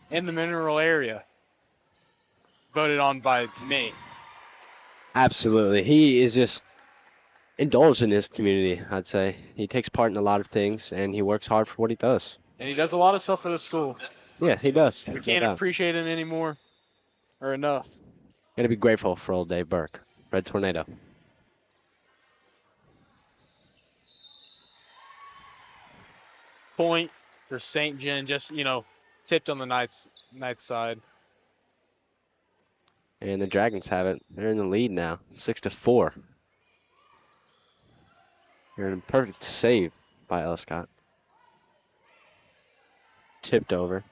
in the mineral area. Voted on by me. Absolutely. He is just indulged in his community, I'd say. He takes part in a lot of things, and he works hard for what he does. And he does a lot of stuff for the school. Yes, he does. We can't appreciate him anymore or enough. Gonna be grateful for old Dave Burke. Red Tornado. Point for St. Gen, just, tipped on the Knights side. And the Dragons have it. They're in the lead now, 6-4. They're in a perfect save by Elliscott. Tipped over.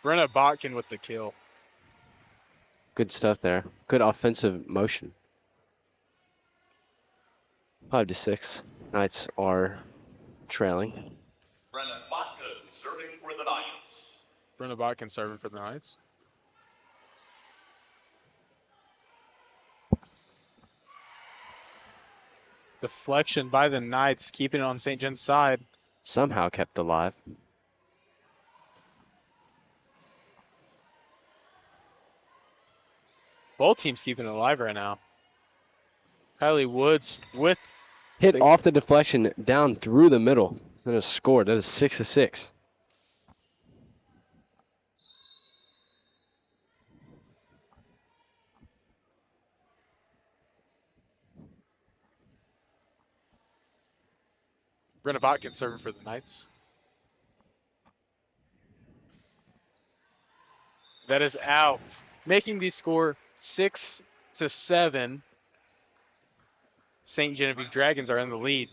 Brenna Botkin with the kill. Good stuff there. Good offensive motion. 5-6. Knights are trailing. Brennan Botkin serving for the Knights. Brenna Botkin serving for the Knights. Deflection by the Knights, keeping it on St. Gen's side. Somehow kept alive. Both teams keeping it alive right now. Kylie Woods with Hit off the deflection down through the middle. That is scored. That is 6-6. Brenna Botkin serving for the Knights. That is out, making the score 6-7. St. Genevieve Dragons are in the lead.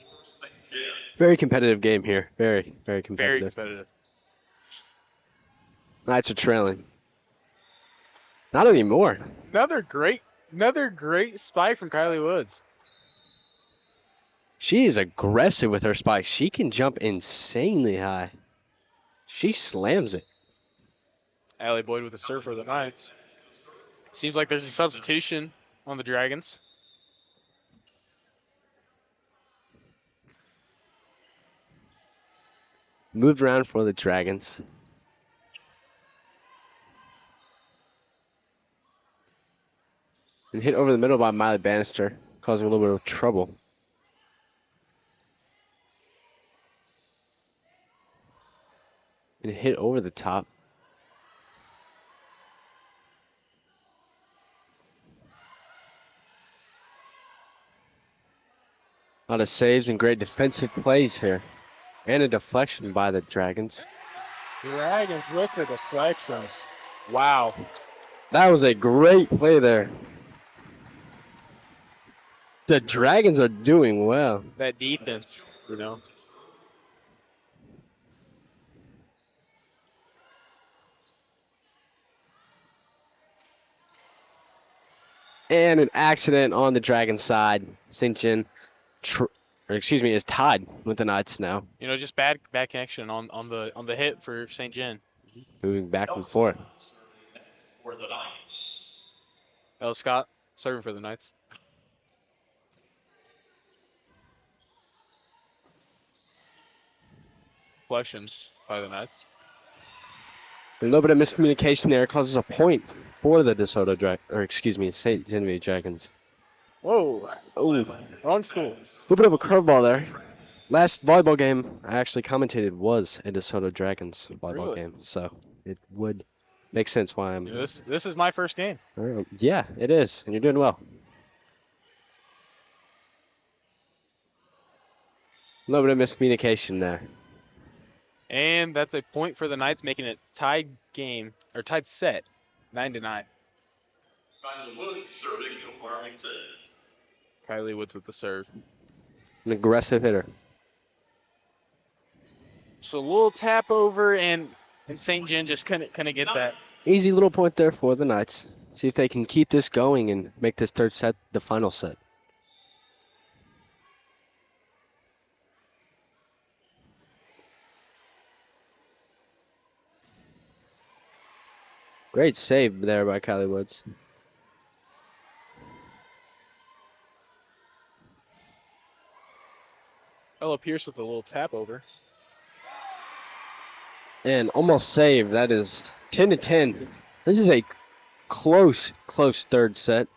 Very competitive game here. Very, very Very competitive. competitive. Knights are trailing. Not anymore. Another great spike from Kylie Woods. She is aggressive with her spikes. She can jump insanely high. She slams it. Allie Boyd with a serve for the Knights. Seems like there's a substitution on the Dragons. Moved around for the Dragons. And hit over the middle by Miley Bannister, causing a little bit of trouble. And hit over the top. A lot of saves and great defensive plays here. And a deflection by the Dragons. Dragons with the deflections. Wow. That was a great play there. The Dragons are doing well. That defense, And an accident on the Dragons side. St. Gen, is tied with the Knights now. Just bad connection on the hit for St. Gen. Moving back and forth. For the Knights. Ella Scott serving for the Knights. Deflection by the Knights. A little bit of miscommunication there causes a point for the St. Genevieve Dragons. Whoa. Oh, Wrong school. a little bit of a curveball there. Last volleyball game I actually commentated was a DeSoto Dragons volleyball game, so it would make sense why I'm. This is my first game. Yeah, it is, and you're doing well. A little bit of miscommunication there. And that's a point for the Knights, making it tied set, 9-9. Kylie Woods serving for Farmington. Kylie Woods with the serve. An aggressive hitter. So a little tap over, and St. Gen just couldn't get that. Easy little point there for the Knights. See if they can keep this going and make this third set the final set. Great save there by Kylie Woods. Ella Pierce with a little tap over. And almost saved. That is 10-10. This is a close third set,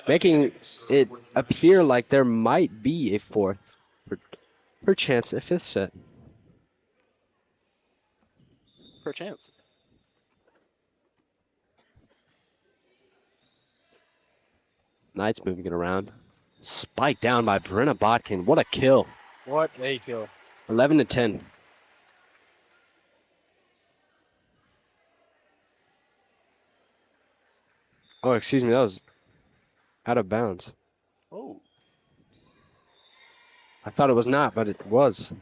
making it appear like there might be a fourth, perchance a fifth set. Perchance. Knights moving it around. Spike down by Brenna Botkin. What a kill. What a kill. 11-10. Oh, excuse me. That was out of bounds. Oh. I thought it was not, but it was.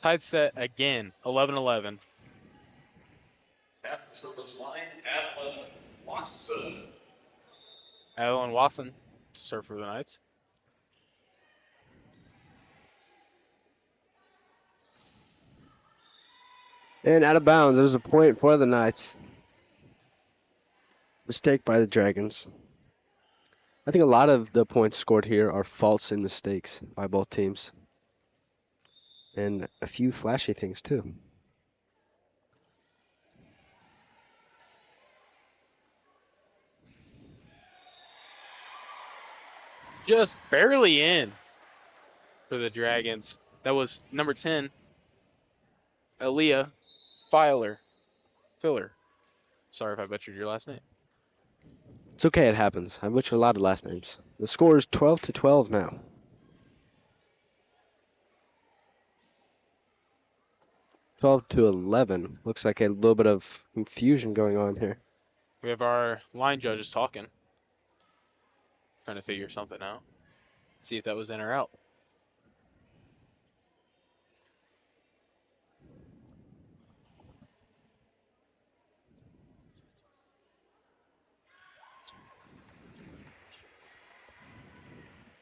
Tied set again, 11-11. At the service line, Adeline Watson. Adeline Watson to serve for the Knights. And out of bounds. There's a point for the Knights. Mistake by the Dragons. I think a lot of the points scored here are faults and mistakes by both teams. And a few flashy things too. Just barely in for the Dragons. That was number 10, Aaliyah Filler. Sorry if I butchered your last name. It's okay, it happens. I butchered a lot of last names. The score is 12-12 now. 12-11. Looks like a little bit of confusion going on here. We have our line judges talking. Trying to figure something out. See if that was in or out.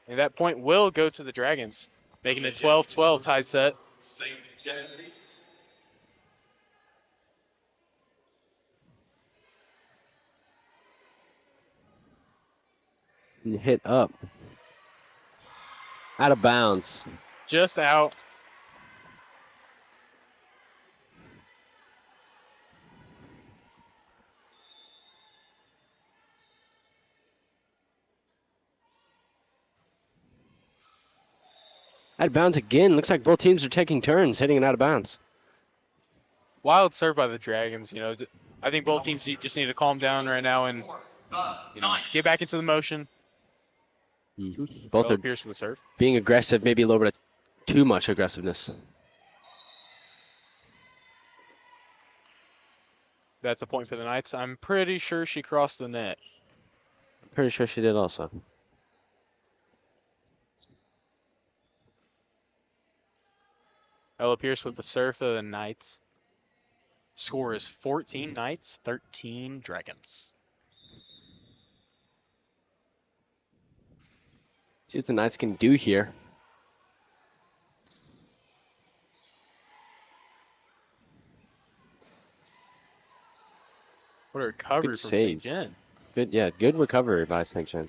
And that point will go to the Dragons, making it 12-12 tied set. Ste Genevieve. And hit up. Out of bounds. Just out. Out of bounds again. Looks like both teams are taking turns hitting it out of bounds. Wild serve by the Dragons. You know, I think both teams just need to calm down right now and get back into the motion. Both are Pierce for the serve. being aggressive, maybe a little bit of too much aggressiveness. That's a point for the Knights. I'm pretty sure she crossed the net. Pretty sure she did also. Ella Pierce with the serve for the Knights. Score is 14 Knights, 13 Dragons. See what the Knights can do here. What a recovery Good from save. St. Gen. Good recovery by Ste Gen.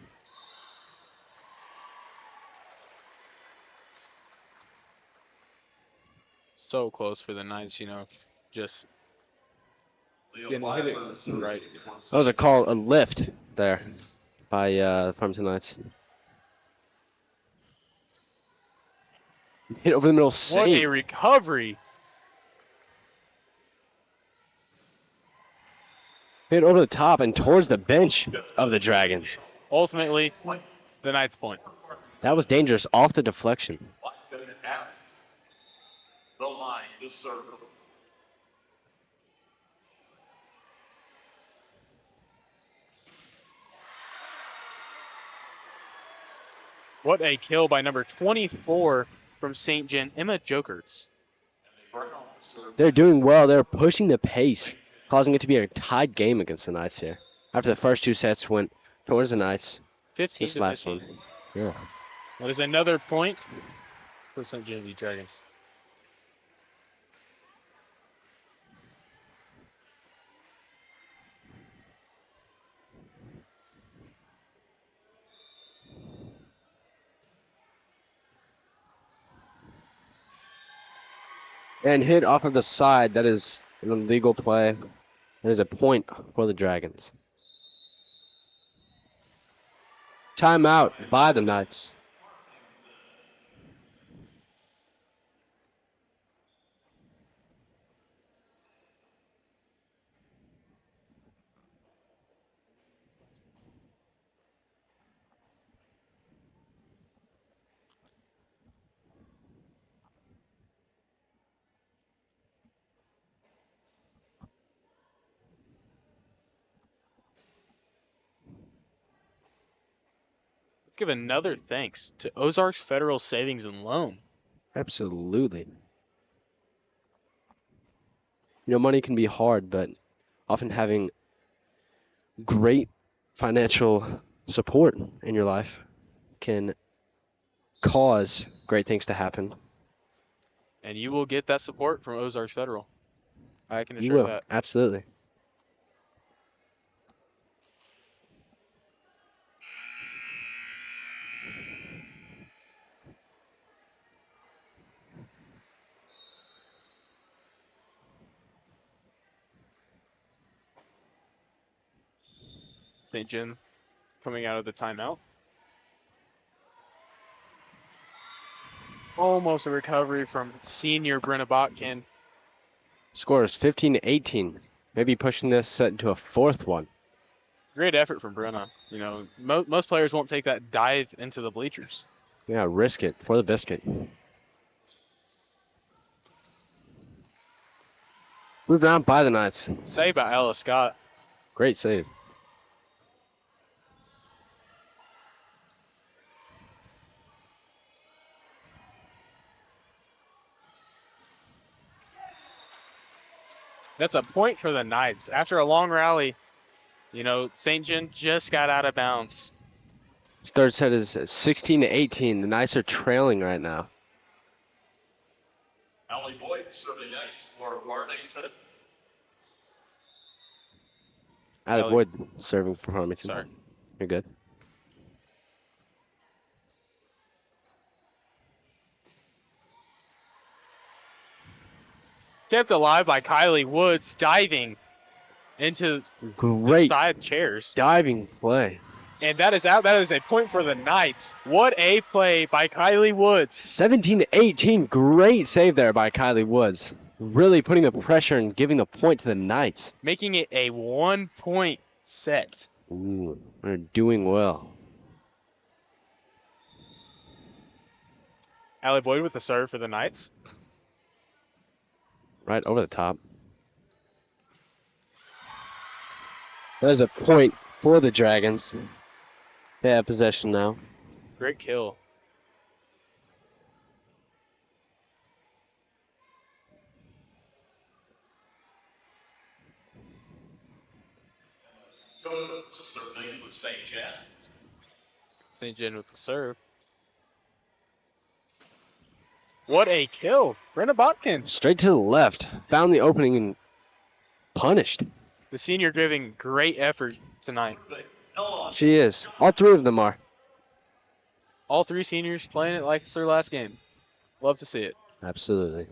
So close for the Knights, you know, just getting hit it right. That was a lift there by the Farmington Knights. Hit over the middle, What save. a recovery. Hit over the top and towards the bench of the Dragons. Ultimately, the Knights point. That was dangerous off the deflection. The line is circled. What a kill by number 24 from St. Gen, Emma Jokerts. They're doing well. They're pushing the pace, causing it to be a tied game against the Knights here. After the first two sets went towards the Knights, 15 this to last 15. one. Yeah. That is another point for St. Genevieve Dragons. And hit off of the side. That is an illegal play. That is a point for the Dragons. Timeout by the Knights. Let's give another thanks to Ozarks Federal Savings and Loan. Absolutely. You know, money can be hard, but often having great financial support in your life can cause great things to happen. And you will get that support from Ozarks Federal. I can You assure will, that. absolutely. St. Gen coming out of the timeout. Almost a recovery from senior Brenna Botkin. Score is 15-18. Maybe pushing this set into a fourth one. Great effort from Brenna. You know, most players won't take that dive into the bleachers. Yeah, risk it for the biscuit. Moved on by the Knights. Saved by Ella Scott. Great save. That's a point for the Knights. After a long rally, you know, St. John just got out of bounds. Third set is 16-18. The Knights are trailing right now. Allie Boyd serving next for Farmington. Allie Allie. Boyd serving for Farmington. Sorry. You're good. Kept alive by Kylie Woods, diving into the Great side chairs. diving play. And that is out. That is a point for the Knights. What a play by Kylie Woods. 17-18. Great save there by Kylie Woods. Really putting the pressure and giving the point to the Knights. Making it a 1-point set. Ooh, they're doing well. Allie Boyd with the serve for the Knights. Right over the top. That is a point for the Dragons. They have possession now. Great kill. Jones serving with St. Jen. St. John with the serve. What a kill. Brenna Botkin. Straight to the left. Found the opening and punished. The senior giving great effort tonight. She is. All three of them are. All three seniors playing it like it's their last game. Love to see it. Absolutely.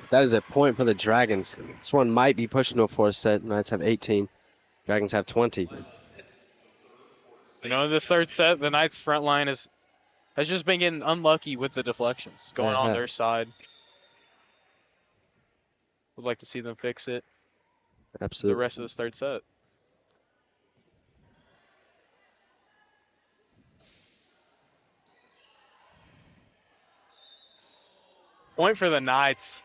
That is a point for the Dragons. This one might be pushing to a fourth set. Knights have 18. Dragons have 20. You know, in this third set, the Knights' front line has just been getting unlucky with the deflections going on their side. Would like to see them fix it Absolutely. the rest of this third set. Point for the Knights.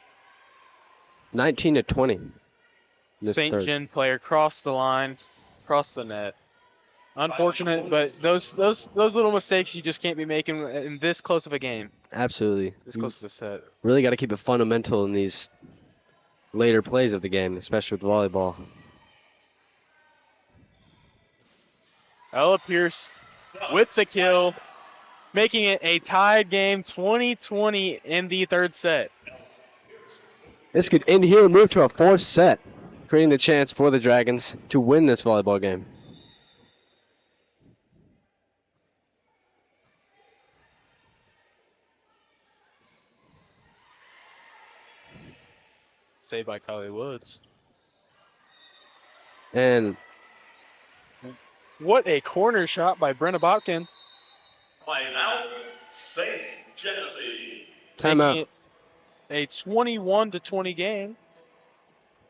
19-20. St. John player crossed the line, crossed the net. Unfortunate, but those little mistakes you just can't be making in this close of a game. Absolutely. This close of a set. Really got to keep it fundamental in these later plays of the game, especially with volleyball. Ella Pierce with the kill, making it a tied game, 20-20 in the third set. This could end here and move to a fourth set, creating the chance for the Dragons to win this volleyball game. Saved by Kylie Woods. And What a corner shot by Brenna Botkin. Timeout, St. Genevieve. timeout. A 21-20 game.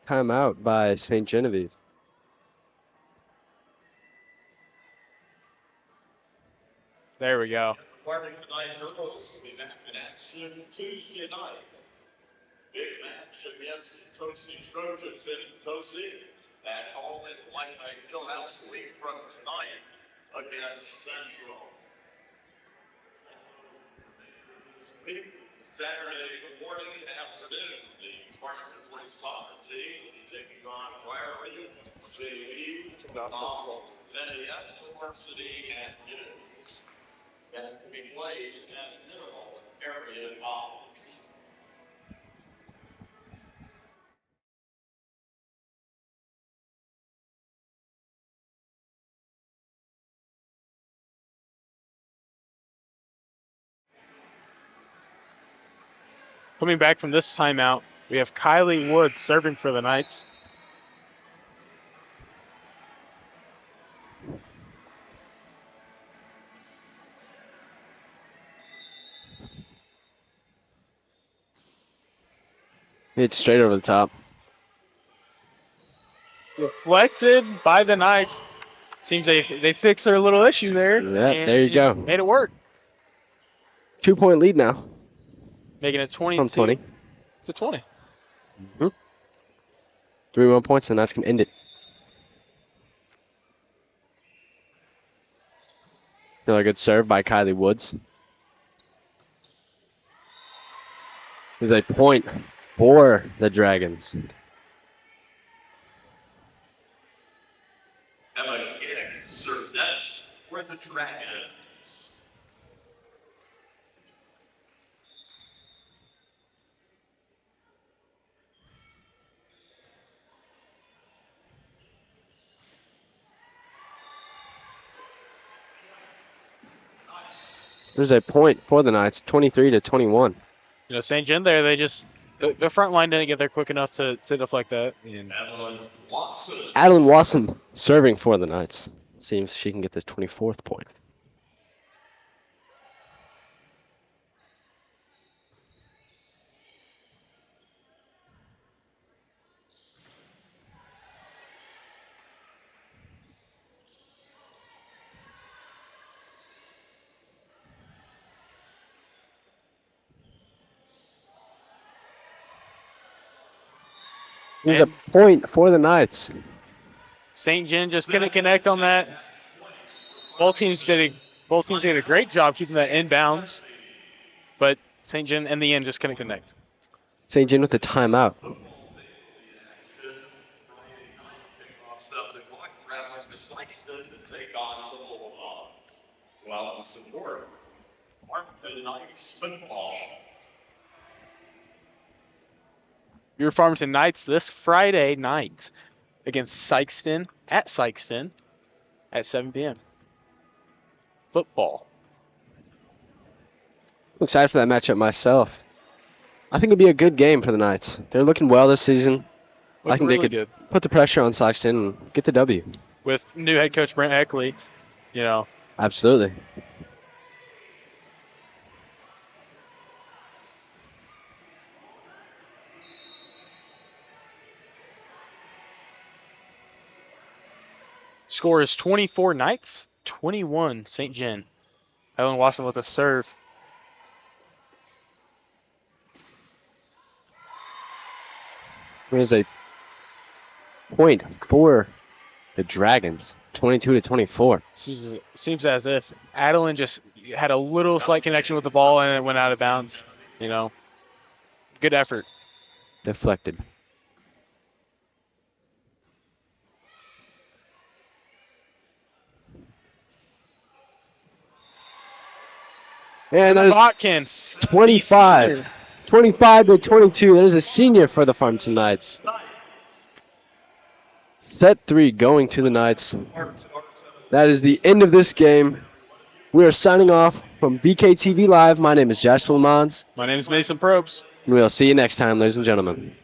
Timeout by Ste Genevieve. There we go. Farmington girls will be back in action Tuesday night. Big match against Tosi Trojans in Tosi at home at White Knight Fieldhouse a week from tonight against Central. Saturday morning and afternoon, the Farmington Boys soccer team will be taking on Priory, JV, Zenith Varsity, and noon. And to be played at minimal area knowledge. Coming back from this timeout, we have Kylie Woods serving for the Knights. It's straight over the top. Deflected by the Knights. Seems they fixed their little issue there. Yeah, and there you go. Made it work. 2-point lead now Making it 22 from 20. to 20. 3 more points, and that's going to end it. Another good serve by Kylie Woods. There's a point for the Dragons. Emma Ginn serves next for the Dragons. There's a point for the Knights, 23 to 21. St. John there, they just the front line didn't get there quick enough to deflect that. And Adeline Wasson serving for the Knights. Seems she can get this 24th point. There's a point for the Knights. St. John just couldn't connect on that. Both teams did a great job keeping that inbounds, but St. John in the end just couldn't connect. St. John with the timeout. Traveling to Sykeston to take on the Bulldogs. Well, in support, Farmington Knights football. Your Farmington Knights this Friday night against Sykeston at 7 p.m. Football. I'm excited for that matchup myself. I think it'll be a good game for the Knights. They're looking well this season. I think Really they could good. put the pressure on Sykeston and get the W. With new head coach Brent Eckley, Absolutely. Score is 24 Knights, 21 St. John. Ellen Watson with a serve. There's a point for the Dragons, 22 to 24. Seems as if Adeline just had a little slight connection with the ball and it went out of bounds. Good effort. Deflected. And that is Watkins. 25. 25 to 22. That is a senior for the Farmington Knights. Set 3 going to the Knights. That is the end of this game. We are signing off from BKTV Live. My name is Jasper Lamons. My name is Mason Probst. And we'll see you next time, ladies and gentlemen.